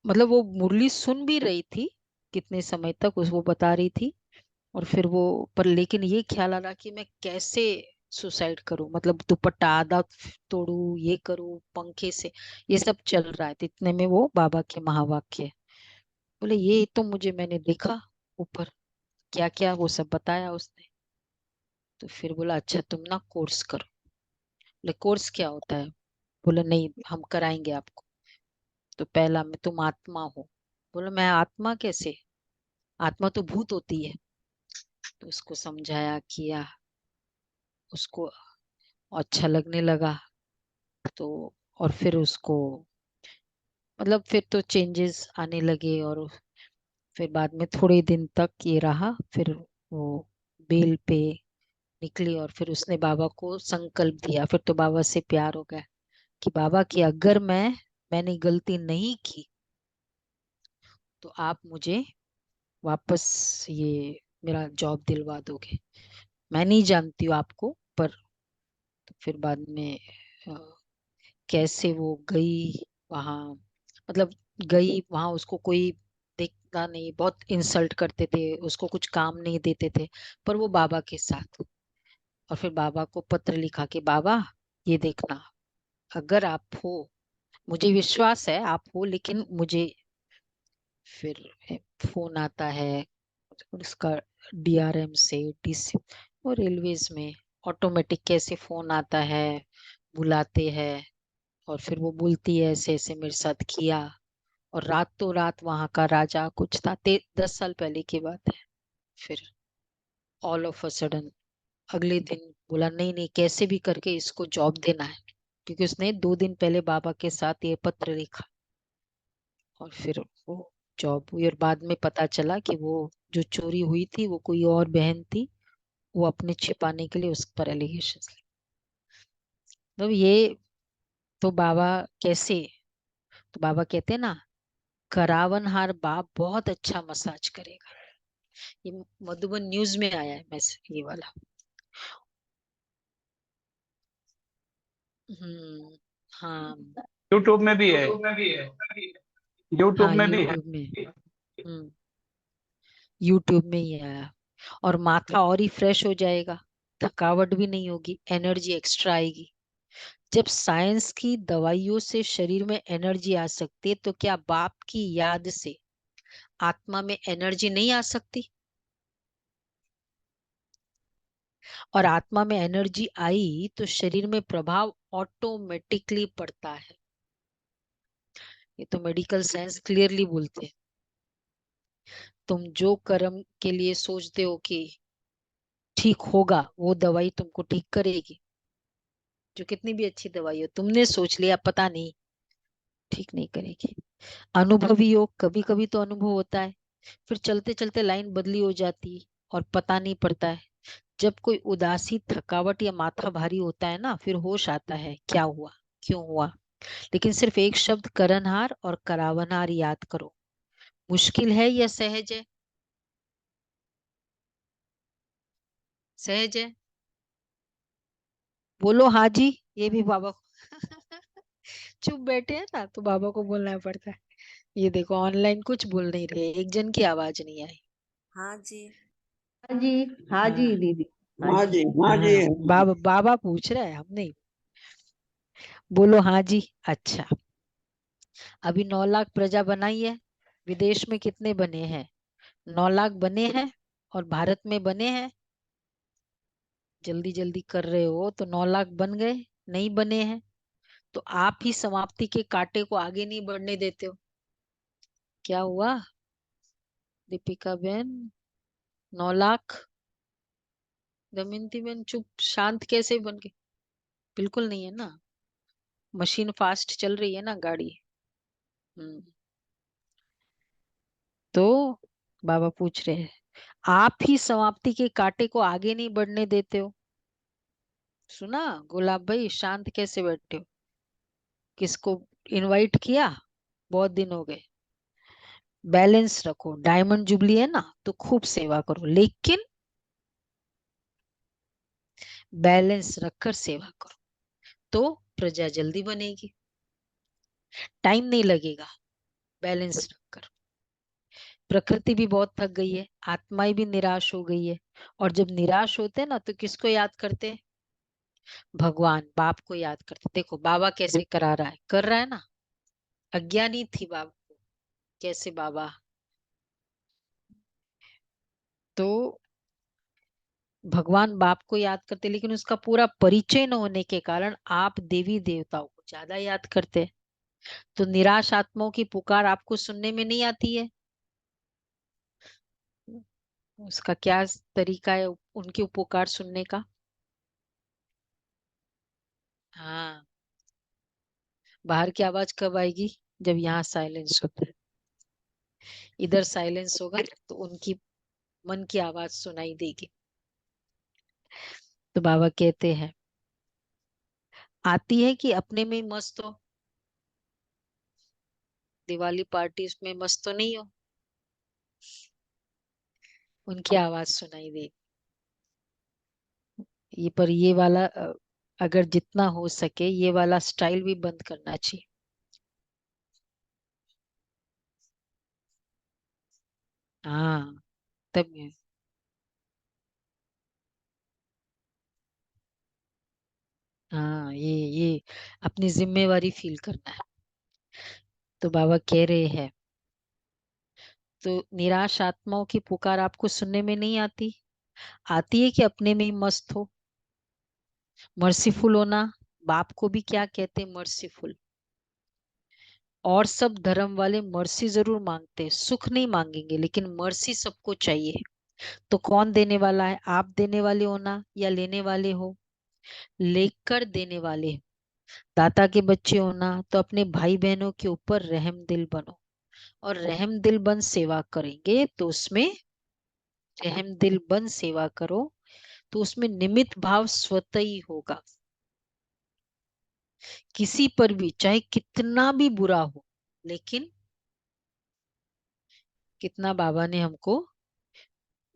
मतलब वो मुरली सुन भी रही थी कितने समय तक, उस वो बता रही थी। और फिर वो पर लेकिन ये ख्याल आ रहा कि मैं कैसे सुसाइड करूं, मतलब दुपट्टा आधा तोड़ू, ये करूं पंखे से, ये सब चल रहा है। तो इतने में वो बाबा के महावाक्य बोले, ये तो मुझे मैंने देखा ऊपर, क्या क्या वो सब बताया उसने। तो फिर बोला अच्छा तुम ना कोर्स करो। बोले कोर्स क्या होता है? बोला नहीं हम कराएंगे आपको। तो पहला में तुम आत्मा हो। बोला मैं आत्मा कैसे? आत्मा तो भूत होती है। तो उसको समझाया किया, उसको अच्छा लगने लगा। तो और फिर उसको मतलब फिर तो चेंजेस आने लगे। और फिर बाद में थोड़े दिन तक ये रहा, फिर वो बेल पे निकली। और फिर उसने बाबा को संकल्प दिया, फिर तो बाबा से प्यार हो गया कि बाबा की अगर मैंने गलती नहीं की तो आप मुझे वापस ये मेरा जॉब दिलवा दोगे। मैं नहीं जानती हूँ आपको पर। तो फिर बाद में अ, कैसे वो गई वहां, मतलब गई वहां, उसको कोई देखता नहीं, बहुत इंसल्ट करते थे उसको, कुछ काम नहीं देते थे, पर वो बाबा के साथ। और फिर बाबा को पत्र लिखा कि बाबा ये देखना, अगर आप हो, मुझे विश्वास है आप हो, लेकिन मुझे फिर फोन आता है उसका डीआरएम से, डीसी और रेलवेज में ऑटोमेटिक कैसे फोन आता है, बुलाते हैं। और फिर वो बोलती है ऐसे ऐसे मेरे साथ किया। और रातों रात वहां का राजा कुछ था, 10 साल पहले की बात है। फिर ऑल ऑफ अ सडन अगले दिन बोला नहीं नहीं कैसे भी करके इसको जॉब देना है, क्योंकि उसने 2 दिन पहले बाबा के साथ ये पत्र लिखा। और फिर वो जॉब हुई। और बाद में पता चला कि वो जो चोरी हुई थी वो कोई और बहन थी, वो अपने छिपाने के लिए उस पर एलिगेशन। तो ये तो बाबा कैसे, तो बाबा कहते हैं ना, करावनहार बाप बहुत अच्छा मसाज करेगा। ये मधुबन न्यूज में आया है मैसेज ये वाला। हम्म। हाँ। यूट्यूब में भी है। यूट्यूब हाँ में भी है। यूट्यूब में। हम्म। यूट्यूब में ही आया। और माथा और ही फ्रेश हो जाएगा, थकावट भी नहीं होगी, एनर्जी एक्स्ट्रा आएगी। जब साइंस की दवाइयों से शरीर में एनर्जी आ सकती है, तो क्या बाप की याद से आत्मा में एनर्जी नहीं आ सकती? और आत्मा में एनर्जी आई तो शरीर में प्रभाव ऑटोमेटिकली पड़ता है। ये तो मेडिकल साइंस क्लियरली बोलते हैं। तुम जो कर्म के लिए सोचते हो कि ठीक होगा, वो दवाई तुमको ठीक करेगी। जो कितनी भी अच्छी दवाई हो, तुमने सोच लिया पता नहीं, ठीक नहीं करेगी। अनुभवी योग कभी कभी तो अनुभव होता है, फिर चलते चलते लाइन बदली हो जाती है और पता नहीं पड़ता है। जब कोई उदासी, थकावट या माथा भारी होता है ना, फिर होश आता है क्या हुआ, क्यों हुआ। लेकिन सिर्फ एक शब्द करनहार और करावनहार याद करो। मुश्किल है या सहज है? सहज है। बोलो हाँ जी। ये भी बाबा को चुप बैठे हैं ना तो बाबा को बोलना पड़ता है। ये देखो ऑनलाइन कुछ बोल नहीं रहे, एक जन की आवाज नहीं आई। हाँ जी। हाँ जी। हाँ जी हाँ। दीदी। हाँ हाँ जी। जी, हाँ जी। हाँ बाबा बाबा पूछ रहे हैं, हम नहीं। बोलो हाँ जी। अच्छा, अभी 9 लाख प्रजा बनाई है, विदेश में कितने बने हैं? 9 लाख बने हैं। और भारत में बने हैं? जल्दी जल्दी कर रहे हो तो 9 लाख बन गए, नहीं बने हैं। तो आप ही समाप्ति के कांटे को आगे नहीं बढ़ने देते हो। क्या हुआ दीपिका बहन? 9 लाख। दमयंती बहन चुप शांत कैसे बन गए? बिल्कुल नहीं है ना, मशीन फास्ट चल रही है ना गाड़ी। हम्म। तो बाबा पूछ रहे हैं, आप ही समाप्ति के कांटे को आगे नहीं बढ़ने देते हो। सुना? गुलाब भाई शांत कैसे बैठे हो? किसको इनवाइट किया? बहुत दिन हो गए। बैलेंस रखो, डायमंड जुबली है ना तो खूब सेवा करो, लेकिन बैलेंस रखकर सेवा करो, तो प्रजा जल्दी बनेगी, टाइम नहीं लगेगा। बैलेंस रखकर। प्रकृति भी बहुत थक गई है, आत्माएं भी निराश हो गई है। और जब निराश होते हैं ना तो किसको याद करते हैं? भगवान बाप को याद करते। देखो बाबा कैसे करा रहा है, कर रहा है ना। अज्ञानी थी बाबा को, कैसे बाबा। तो भगवान बाप को याद करते, लेकिन उसका पूरा परिचय न होने के कारण आप देवी देवताओं को ज्यादा याद करते। तो निराश आत्माओं की पुकार आपको सुनने में नहीं आती है। उसका क्या तरीका है उनकी पुकार सुनने का? हाँ, बाहर की आवाज कब आएगी? जब यहाँ साइलेंस होता है। इधर साइलेंस होगा तो उनकी मन की आवाज सुनाई देगी। तो बाबा कहते हैं, आती है कि अपने में ही मस्त हो, दिवाली पार्टीज में मस्त तो नहीं हो, उनकी आवाज सुनाई दे। ये पर ये वाला अगर जितना हो सके ये वाला स्टाइल भी बंद करना चाहिए। हाँ, तब हाँ, ये अपनी जिम्मेवारी फील करना है। तो बाबा कह रहे हैं, तो निराश आत्माओं की पुकार आपको सुनने में नहीं आती। आती है कि अपने में ही मस्त हो। मर्सीफुल होना, बाप को भी क्या कहते हैं? मर्सीफुल। और सब धर्म वाले मर्सी जरूर मांगते हैं, सुख नहीं मांगेंगे, लेकिन मर्सी सबको चाहिए। तो कौन देने वाला है? आप देने वाले हो ना, या लेने वाले हो? लेकर देने वाले। दाता के बच्चे हो ना, तो अपने भाई बहनों के ऊपर रहम दिल बनो। और रहम दिल बन सेवा करेंगे तो उसमें, रहम दिल बन सेवा करो तो उसमें निमित्त भाव स्वतः ही होगा। किसी पर भी चाहे कितना भी बुरा हो, लेकिन कितना बाबा ने हमको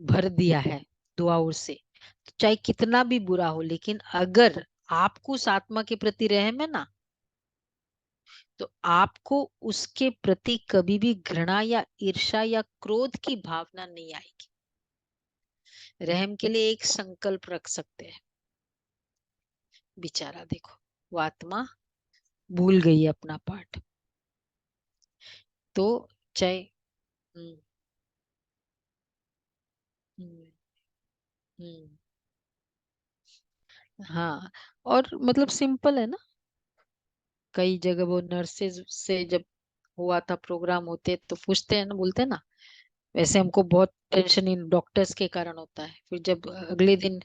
भर दिया है दुआओं से। तो चाहे कितना भी बुरा हो, लेकिन अगर आपको उस आत्मा के प्रति रहम है ना, तो आपको उसके प्रति कभी भी घृणा या ईर्ष्या या क्रोध की भावना नहीं आएगी। रहम के लिए एक संकल्प रख सकते हैं। बेचारा देखो, वो आत्मा भूल गई है अपना पाठ। तो चाहे हम्म, हम्म, हम्म, हाँ। और मतलब सिंपल है ना। कई जगह वो नर्सेज से जब हुआ था प्रोग्राम होते तो पूछते हैं ना, बोलते हैं ना, वैसे हमको बहुत टेंशन इन डॉक्टर्स के कारण होता है। फिर जब अगले दिन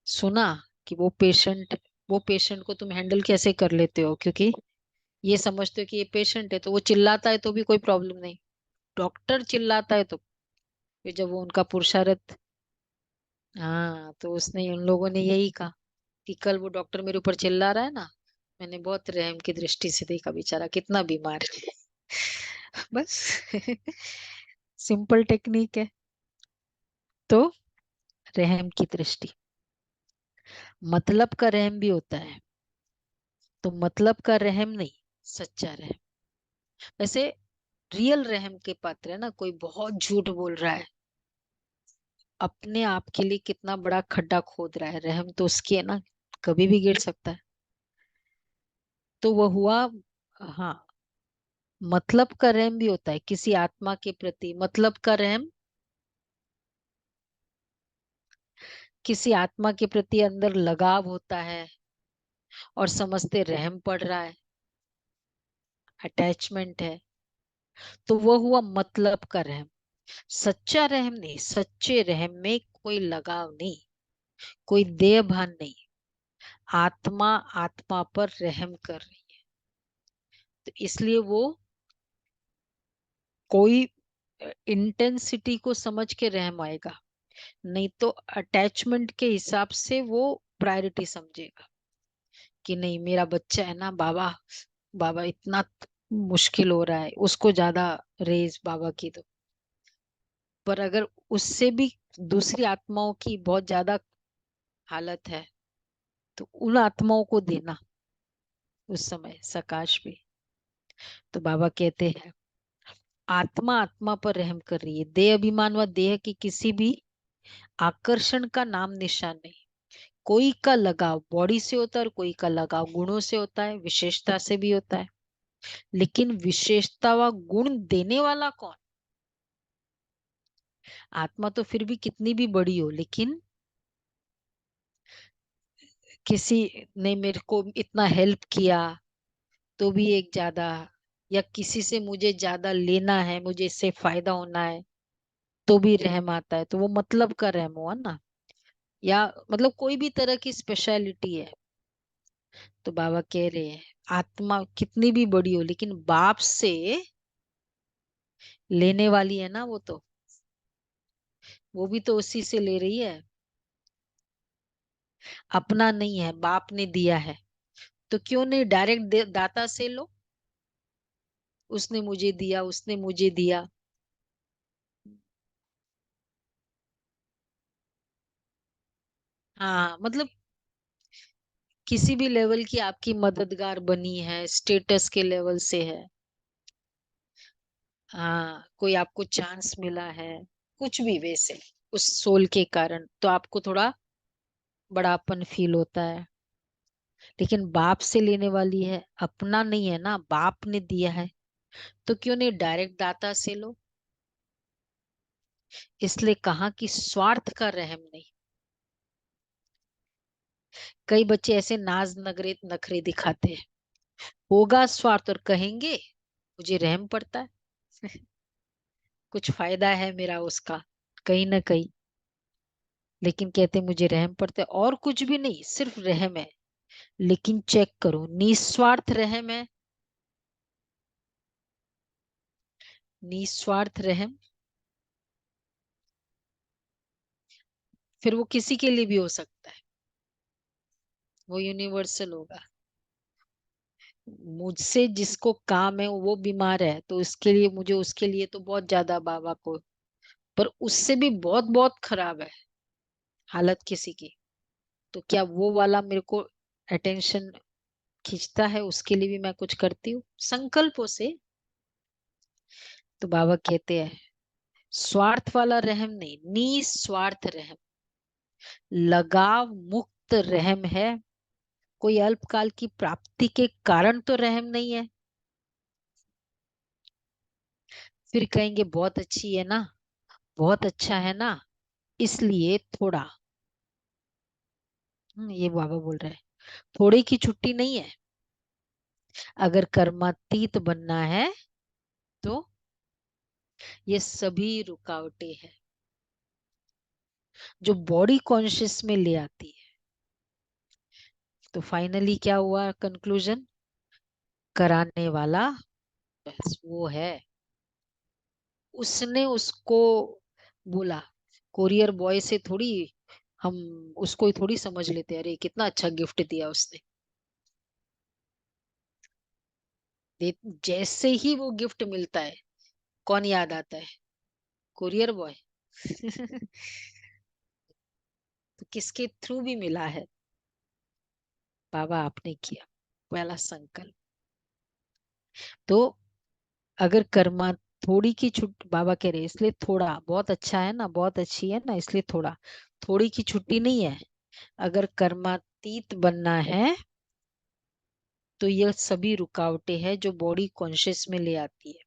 सुना कि वो पेशेंट को तुम हैंडल कैसे कर लेते हो, क्योंकि ये समझते हो कि ये पेशेंट है तो वो चिल्लाता है तो भी कोई प्रॉब्लम नहीं, डॉक्टर चिल्लाता है तो। फिर जब वो उनका पुरुषार्थ, हाँ, तो उसने उन लोगों ने यही कहा कि कल वो डॉक्टर मेरे ऊपर चिल्ला रहा है ना, मैंने बहुत रहम की दृष्टि से देखा, बेचारा कितना बीमार है। बस। सिंपल टेक्निक है। तो रहम की दृष्टि, मतलब का रहम भी होता है। तो मतलब का रहम नहीं, सच्चा रहम। वैसे रियल रहम के पात्र है ना, कोई बहुत झूठ बोल रहा है, अपने आप के लिए कितना बड़ा खड्डा खोद रहा है, रहम तो उसकी है ना, कभी भी गिर सकता है। तो वह हुआ। हाँ, मतलब का रहम भी होता है किसी आत्मा के प्रति। मतलब का रहम, किसी आत्मा के प्रति अंदर लगाव होता है और समझते रहम पड़ रहा है, अटैचमेंट है, तो वह हुआ मतलब का रहम। सच्चा रहम नहीं, सच्चे रहम में कोई लगाव नहीं, कोई देह भान नहीं, आत्मा आत्मा पर रहम कर रही है। तो इसलिए वो कोई इंटेंसिटी को समझ के रहम आएगा, नहीं तो अटैचमेंट के हिसाब से वो प्रायोरिटी समझेगा कि नहीं मेरा बच्चा है ना बाबा, बाबा इतना मुश्किल हो रहा है, उसको ज्यादा रेज बाबा की दो। पर अगर उससे भी दूसरी आत्माओं की बहुत ज्यादा हालत है, तो उन आत्माओं को देना उस समय सकाश भी। तो बाबा कहते हैं, आत्मा आत्मा पर रहम कर रही है। देह अभिमान व देह की किसी भी आकर्षण का नाम निशान नहीं। कोई का लगाव बॉडी से होता है और कोई का लगाव गुणों से होता है, विशेषता से भी होता है। लेकिन विशेषता व गुण देने वाला कौन? आत्मा तो फिर भी कितनी भी बड़ी हो, लेकिन किसी ने मेरे को इतना हेल्प किया तो भी एक ज्यादा, या किसी से मुझे ज्यादा लेना है, मुझे इससे फायदा होना है तो भी रहम आता है। तो वो मतलब का रहम हुआ ना, या मतलब कोई भी तरह की स्पेशलिटी है। तो बाबा कह रहे हैं आत्मा कितनी भी बड़ी हो, लेकिन बाप से लेने वाली है ना, वो भी तो उसी से ले रही है। अपना नहीं है, बाप ने दिया है, तो क्यों नहीं डायरेक्ट दाता से लो। उसने मुझे दिया, उसने मुझे दिया। हाँ मतलब किसी भी लेवल की आपकी मददगार बनी है, स्टेटस के लेवल से है। हाँ कोई आपको चांस मिला है, कुछ भी वैसे, उस सोल के कारण तो आपको थोड़ा बड़ापन फील होता है। लेकिन बाप से लेने वाली है, अपना नहीं है ना, बाप ने दिया है, तो क्यों नहीं डायरेक्ट दाता से लो। इसलिए कहा कि स्वार्थ का रहम नहीं। कई बच्चे ऐसे नाज नखरे नखरे दिखाते हैं, होगा स्वार्थ और कहेंगे मुझे रहम पड़ता है, कुछ फायदा है मेरा उसका कहीं ना कहीं। लेकिन कहते मुझे रहम पड़ता है, और कुछ भी नहीं, सिर्फ रहम है। लेकिन चेक करो, निस्वार्थ रहम है, निस्वार्थ रहम, फिर वो किसी के लिए भी हो सकता है, वो यूनिवर्सल होगा। मुझसे जिसको काम है वो बीमार है, तो उसके लिए मुझे, उसके लिए तो बहुत ज्यादा बाबा को, पर उससे भी बहुत बहुत खराब है हालत किसी की, तो क्या वो वाला मेरे को अटेंशन खींचता है, उसके लिए भी मैं कुछ करती हूँ संकल्पों से। तो बाबा कहते हैं स्वार्थ वाला रहम नहीं, निस्वार्थ रहम, लगाव मुक्त रहम है। कोई अल्पकाल की प्राप्ति के कारण तो रहम नहीं है। फिर कहेंगे बहुत अच्छी है ना, बहुत अच्छा है ना, इसलिए थोड़ा। ये बाबा बोल रहे हैं थोड़े की छुट्टी नहीं है। अगर कर्मातीत बनना है तो ये सभी रुकावटें हैं जो बॉडी कॉन्शियस में ले आती है। तो फाइनली क्या हुआ कंक्लूजन? कराने वाला बस वो है। उसने उसको बोला, कोरियर बॉय से थोड़ी हम उसको ही थोड़ी समझ लेते, अरे कितना अच्छा गिफ्ट दिया उसने। जैसे ही वो गिफ्ट मिलता है, कौन याद आता है? Courier boy. तो किसके थ्रू भी मिला है? बाबा आपने किया पहला संकल्प। तो अगर कर्मा थोड़ी की छुट्टी, बाबा कह रहे हैं, इसलिए थोड़ा बहुत अच्छा है ना, बहुत अच्छी है ना, इसलिए थोड़ा, थोड़ी की छुट्टी नहीं है। अगर कर्मातीत बनना है तो ये सभी रुकावटें हैं जो बॉडी कॉन्शियस में ले आती है।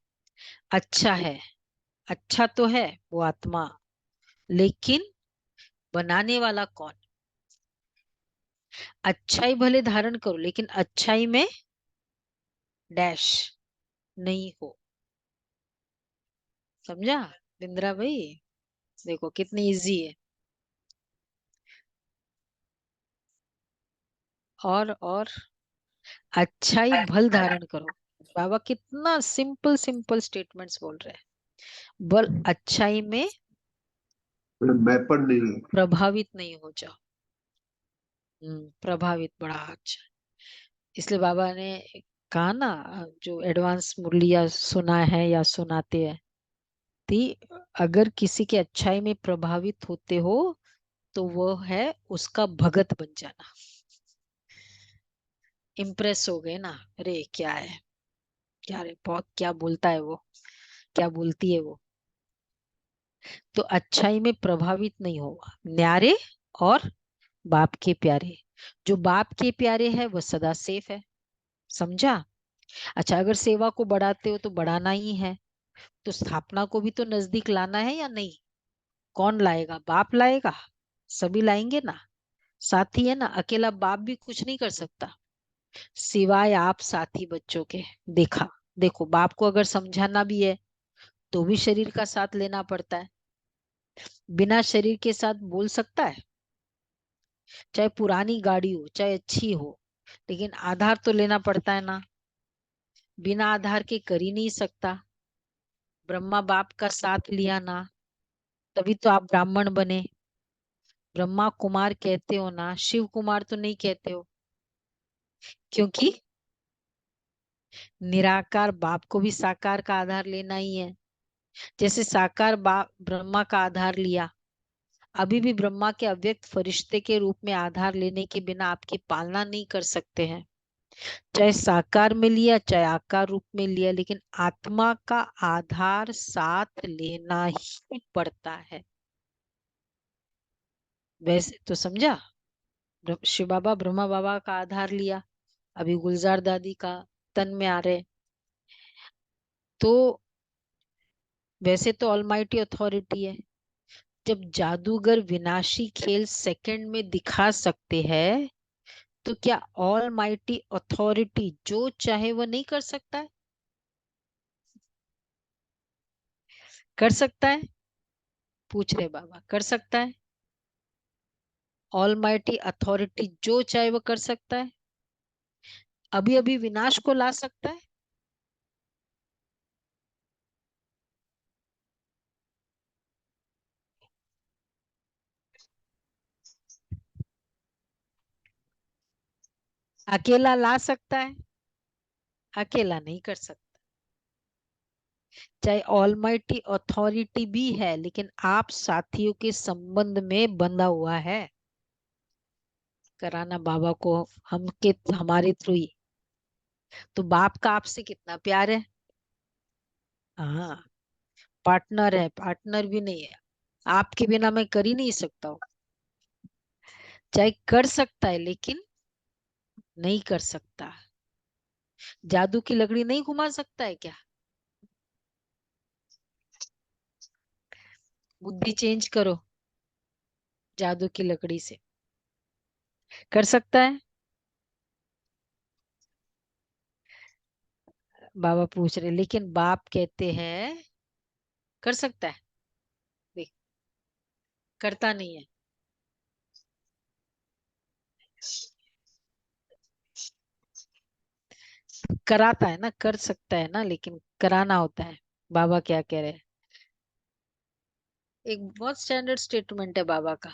अच्छा है, अच्छा तो है वो आत्मा, लेकिन बनाने वाला कौन? अच्छाई भले धारण करो, लेकिन अच्छाई में डैश नहीं हो। समझा बिंद्रा भाई? देखो कितनी इजी है। और अच्छाई भल धारण करो। बाबा कितना सिंपल सिंपल स्टेटमेंट्स बोल रहे हैं। बल अच्छाई में मैपर नहीं। प्रभावित नहीं हो जाओ। प्रभावित बड़ा अच्छा। इसलिए बाबा ने कहा ना, जो एडवांस मुरलिया सुना है या सुनाते हैं, थी अगर किसी के अच्छाई में प्रभावित होते हो तो वो है उसका भगत बन जाना। इम्प्रेस हो गए ना, अरे क्या है, क्या रे बहुत क्या बोलता है वो, क्या बोलती है वो। तो अच्छाई में प्रभावित नहीं होगा, न्यारे और बाप के प्यारे। जो बाप के प्यारे है वो सदा सेफ है, समझा? अच्छा, अगर सेवा को बढ़ाते हो तो बढ़ाना ही है, तो स्थापना को भी तो नजदीक लाना है या नहीं? कौन लाएगा? बाप लाएगा, सभी लाएंगे ना, साथी है ना। अकेला बाप भी कुछ नहीं कर सकता सिवाय आप साथी बच्चों के। देखा, देखो, बाप को अगर समझाना भी है तो भी शरीर का साथ लेना पड़ता है। बिना शरीर के साथ बोल सकता है? चाहे पुरानी गाड़ी हो, चाहे अच्छी हो, लेकिन आधार तो लेना पड़ता है ना। बिना आधार के कर ही नहीं सकता। ब्रह्मा बाप का साथ लिया ना, तभी तो आप ब्राह्मण बने। ब्रह्मा कुमार कहते हो ना, शिव कुमार तो नहीं कहते हो, क्योंकि निराकार बाप को भी साकार का आधार लेना ही है। जैसे साकार बाप ब्रह्मा का आधार लिया, अभी भी ब्रह्मा के अव्यक्त फरिश्ते के रूप में आधार लेने के बिना आपकी पालना नहीं कर सकते हैं। चाहे साकार में लिया चाहे आकार रूप में लिया, लेकिन आत्मा का आधार साथ लेना ही पड़ता है। वैसे तो समझा? शिव बाबा ब्रह्मा बाबा का आधार लिया, अभी गुलजार दादी का तन में आ रहे, तो वैसे तो ऑलमाइटी अथॉरिटी है। जब जादूगर विनाशी खेल सेकंड में दिखा सकते हैं, तो क्या ऑल माइटी अथॉरिटी जो चाहे वो नहीं कर सकता है? कर सकता है? पूछ रहे बाबा, कर सकता है? ऑल माइटी अथॉरिटी जो चाहे वो कर सकता है, अभी अभी विनाश को ला सकता है। अकेला ला सकता है? अकेला नहीं कर सकता। चाहे ऑलमाइटी अथॉरिटी भी है, लेकिन आप साथियों के संबंध में बंधा हुआ है। कराना बाबा को हम के हमारे थ्रू ही। तो बाप का आपसे कितना प्यार है। हाँ, पार्टनर है, पार्टनर भी नहीं है। आपके बिना मैं कर ही नहीं सकता हूँ। चाहे कर सकता है लेकिन नहीं कर सकता। जादू की लकड़ी नहीं घुमा सकता है क्या? बुद्धि चेंज करो जादू की लकड़ी से। कर सकता है? बाबा पूछ रहे, लेकिन बाप कहते हैं कर सकता है। देख, करता नहीं है। कराता है ना, कर सकता है ना, लेकिन कराना होता है। बाबा क्या कह रहे हैं? एक बहुत स्टैंडर्ड स्टेटमेंट है बाबा का।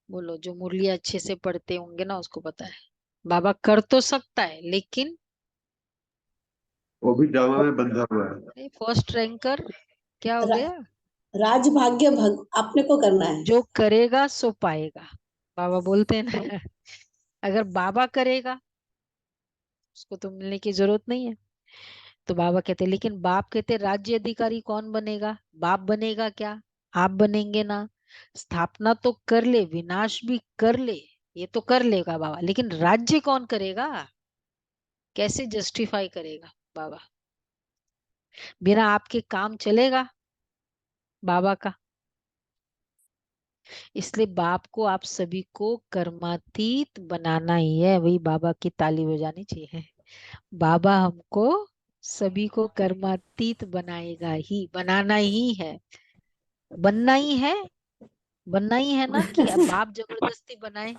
बोलो, जो मुरली अच्छे से पढ़ते होंगे ना उसको पता है। बाबा कर तो सकता है लेकिन वो भी ड्रामा में बंधा हुआ है। फर्स्ट रैंकर क्या हो रा, गया? राजभाग्य अपने को करना है। जो करेगा सो पाएगा, बाबा बोलते हैं ना। अगर बाबा करेगा उसको तो मिलने की जरूरत नहीं है। तो बाबा कहते, लेकिन बाप कहते राज्य अधिकारी कौन बनेगा? बाप बनेगा क्या? आप बनेंगे ना। स्थापना तो कर ले, विनाश भी कर ले, ये तो कर लेगा बाबा, लेकिन राज्य कौन करेगा? कैसे जस्टिफाई करेगा बाबा? बिना आपके काम चलेगा बाबा का? इसलिए बाप को आप सभी को कर्मातीत बनाना ही है। वही बाबा की ताली बजानी चाहिए। बाबा हमको सभी को कर्मातीत बनाएगा ही, बनाना ही है, बनना ही है। बनना ही है ना, कि अब बाप जबरदस्ती बनाए?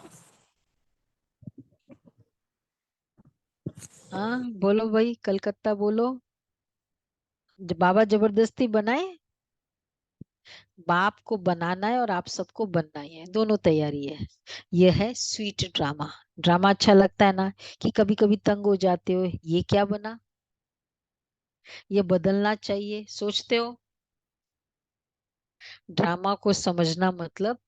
हाँ बोलो भाई, कलकत्ता बोलो। बाबा जबरदस्ती बनाए? बाप को बनाना है और आप सबको बनना ही है, दोनों तैयारी है। यह है स्वीट ड्रामा। ड्रामा अच्छा लगता है ना, कि कभी कभी तंग हो जाते हो, ये क्या बना, ये बदलना चाहिए सोचते हो। ड्रामा को समझना मतलब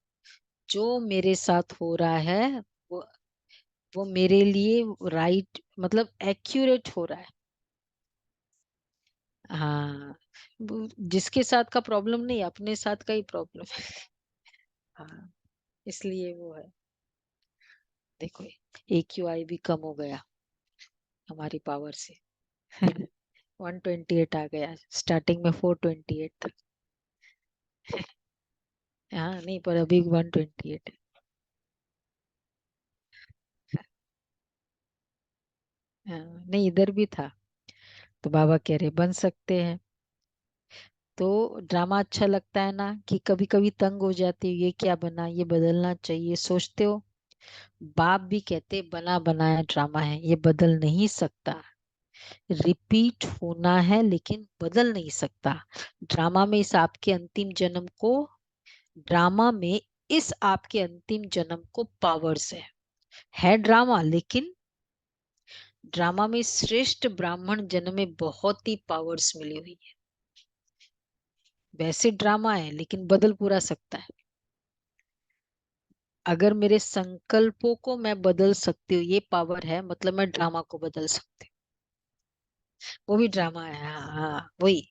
जो मेरे साथ हो रहा है वो वो मेरे लिए राइट, मतलब एक्यूरेट हो रहा है। हाँ, जिसके साथ का प्रॉब्लम नहीं, अपने साथ का ही प्रॉब्लम है। हाँ, इसलिए वो है। देखो AQI भी कम हो गया हमारी पावर से। 128 आ गया, स्टार्टिंग में 428 था। हाँ नहीं, पर अभी 128 है। हाँ, नहीं इधर भी था। तो बाबा कह रहे बन सकते हैं। तो ड्रामा अच्छा लगता है ना, कि कभी कभी तंग हो जाती है, ये क्या बना, ये बदलना चाहिए, सोचते हो। बाप भी कहते बना बनाया ड्रामा है, ये बदल नहीं सकता। रिपीट होना है लेकिन बदल नहीं सकता। ड्रामा में इस आपके अंतिम जन्म को ड्रामा में इस आपके अंतिम जन्म को पावर्स है ड्रामा, लेकिन ड्रामा में श्रेष्ठ ब्राह्मण जन्म में बहुत ही पावर्स मिली हुई है। वैसे ड्रामा है लेकिन बदल पूरा सकता है। अगर मेरे संकल्पों को मैं बदल सकती हूँ, ये पावर है, मतलब मैं ड्रामा को बदल सकती हूँ। वो भी ड्रामा है, हाँ हाँ वही।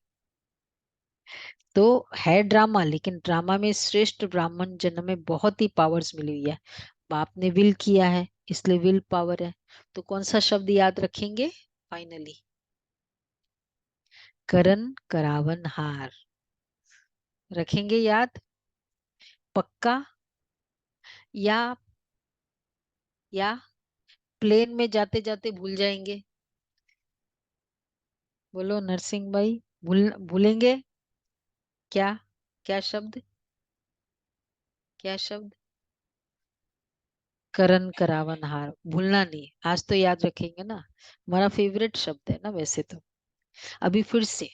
तो है ड्रामा, लेकिन ड्रामा में श्रेष्ठ ब्राह्मण जन्म में बहुत ही पावर्स मिली हुई है। बाप ने विल किया है, इसलिए विल पावर है। तो कौन सा शब्द याद रखेंगे फाइनली? करण करावन हार। रखेंगे याद? पक्का? या प्लेन में जाते जाते भूल जाएंगे? बोलो नरसिंह भाई, भूलेंगे? क्या? क्या शब्द? क्या शब्द? करण करावन हार भूलना नहीं, आज तो याद रखेंगे ना। हमारा फेवरेट शब्द है ना वैसे तो। अभी फिर से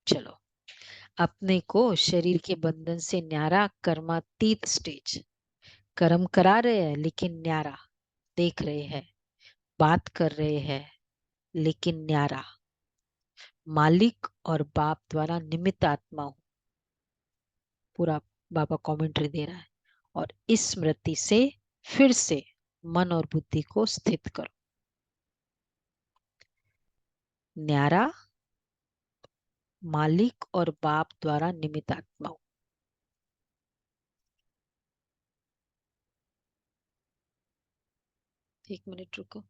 चलो। अपने को शरीर के बंधन से न्यारा कर्मातीत स्टेज। कर्म करा रहे हैं लेकिन न्यारा, देख रहे हैं, बात कर रहे हैं लेकिन न्यारा, मालिक और बाप द्वारा निमित्त आत्मा हूं। पूरा बाबा कमेंट्री दे रहा है। और इस स्मृति से फिर से मन और बुद्धि को स्थित करो। न्यारा, मालिक और बाप द्वारा निमित्त आत्मा हूं। एक मिनट रुको।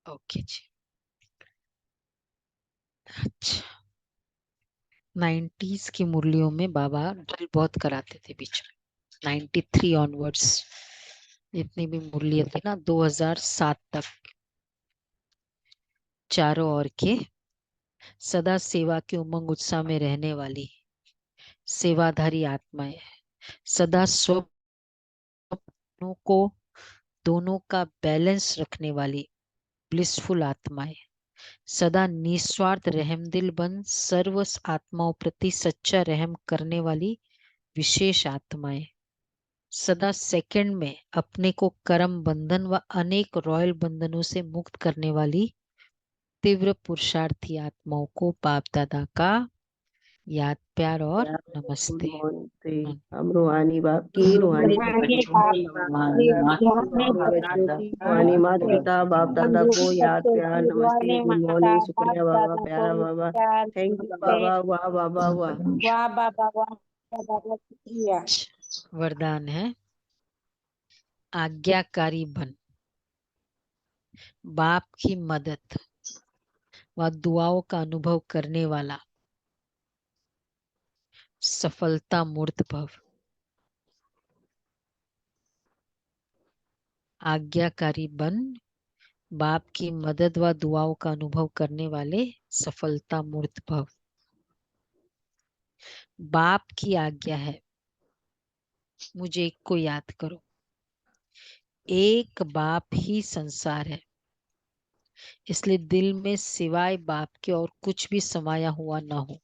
ओके जी। अच्छा, 90s की मुरलियों में बाबा ड्रिल बहुत कराते थे बीच में। 93 ऑनवर्ड्स जितनी भी मुरलियां थी ना, 2007 तक, चारों ओर के सदा सेवा के उमंग उत्साह में रहने वाली सेवाधारी आत्माएं, सदा स्वप्नों को दोनों का बैलेंस रखने वाली ब्लिसफुल आत्माएं, सदा निस्वार्थ रहमदिल बन सर्व आत्माओं प्रति सच्चा रहम करने वाली विशेष आत्माएं, सदा सेकंड में अपने को कर्म बंधन व अनेक रॉयल बंधनों से मुक्त करने वाली तीव्र पुरुषार्थी आत्माओं को बाप दादा का याद, प्यार और गुड नमस्ते। मॉर्निंग। हम रूहानी बाप की रूहानी बच्चों को नमस्ते। अपने बच्चों की रूहानी माता पिता बाप दादा को याद प्यार नमस्ते गुड मॉर्निंग। शुक्रिया बाबा, प्यारा बाबा, थैंक यू बाबा, वाह बाबा वाह। वाह बाबा वाह बाबा शुक्रिया। वरदान है आज्ञाकारी बन, बाप की मदद व दुआओं का अनुभव करने वाला सफलता मूर्त भव। आज्ञाकारी बन, बाप की मदद व दुआओं का अनुभव करने वाले सफलता मूर्त भव। बाप की आज्ञा है मुझे एक को याद करो। एक बाप ही संसार है, इसलिए दिल में सिवाय बाप के और कुछ भी समाया हुआ ना हो।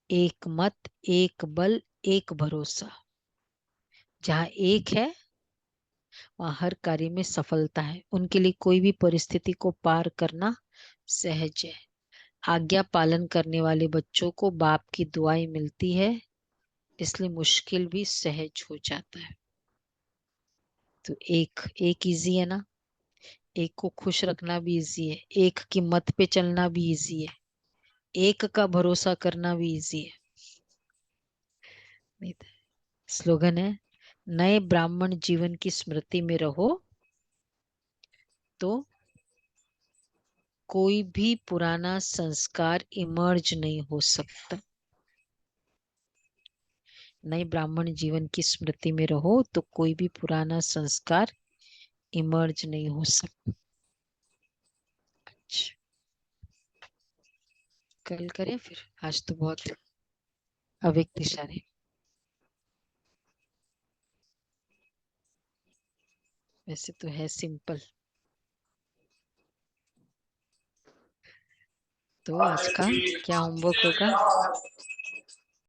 एक मत, एक बल, एक भरोसा। जहाँ एक है वहाँ हर कार्य में सफलता है। उनके लिए कोई भी परिस्थिति को पार करना सहज है। आज्ञा पालन करने वाले बच्चों को बाप की दुआएं मिलती है, इसलिए मुश्किल भी सहज हो जाता है। तो एक इजी है ना। एक को खुश रखना भी इजी है, एक की मत पे चलना भी इजी है, एक का भरोसा करना भी इजी है। नहीं तो स्लोगन है, नए ब्राह्मण जीवन की स्मृति में रहो तो कोई भी पुराना संस्कार इमर्ज नहीं हो सकता। नए ब्राह्मण जीवन की स्मृति में रहो तो कोई भी पुराना संस्कार इमर्ज नहीं हो सकता। अच्छा, कल करें फिर, आज तो बहुत अव्यक्त इशारे। वैसे तो है सिंपल। तो आज का क्या होमवर्क होगा?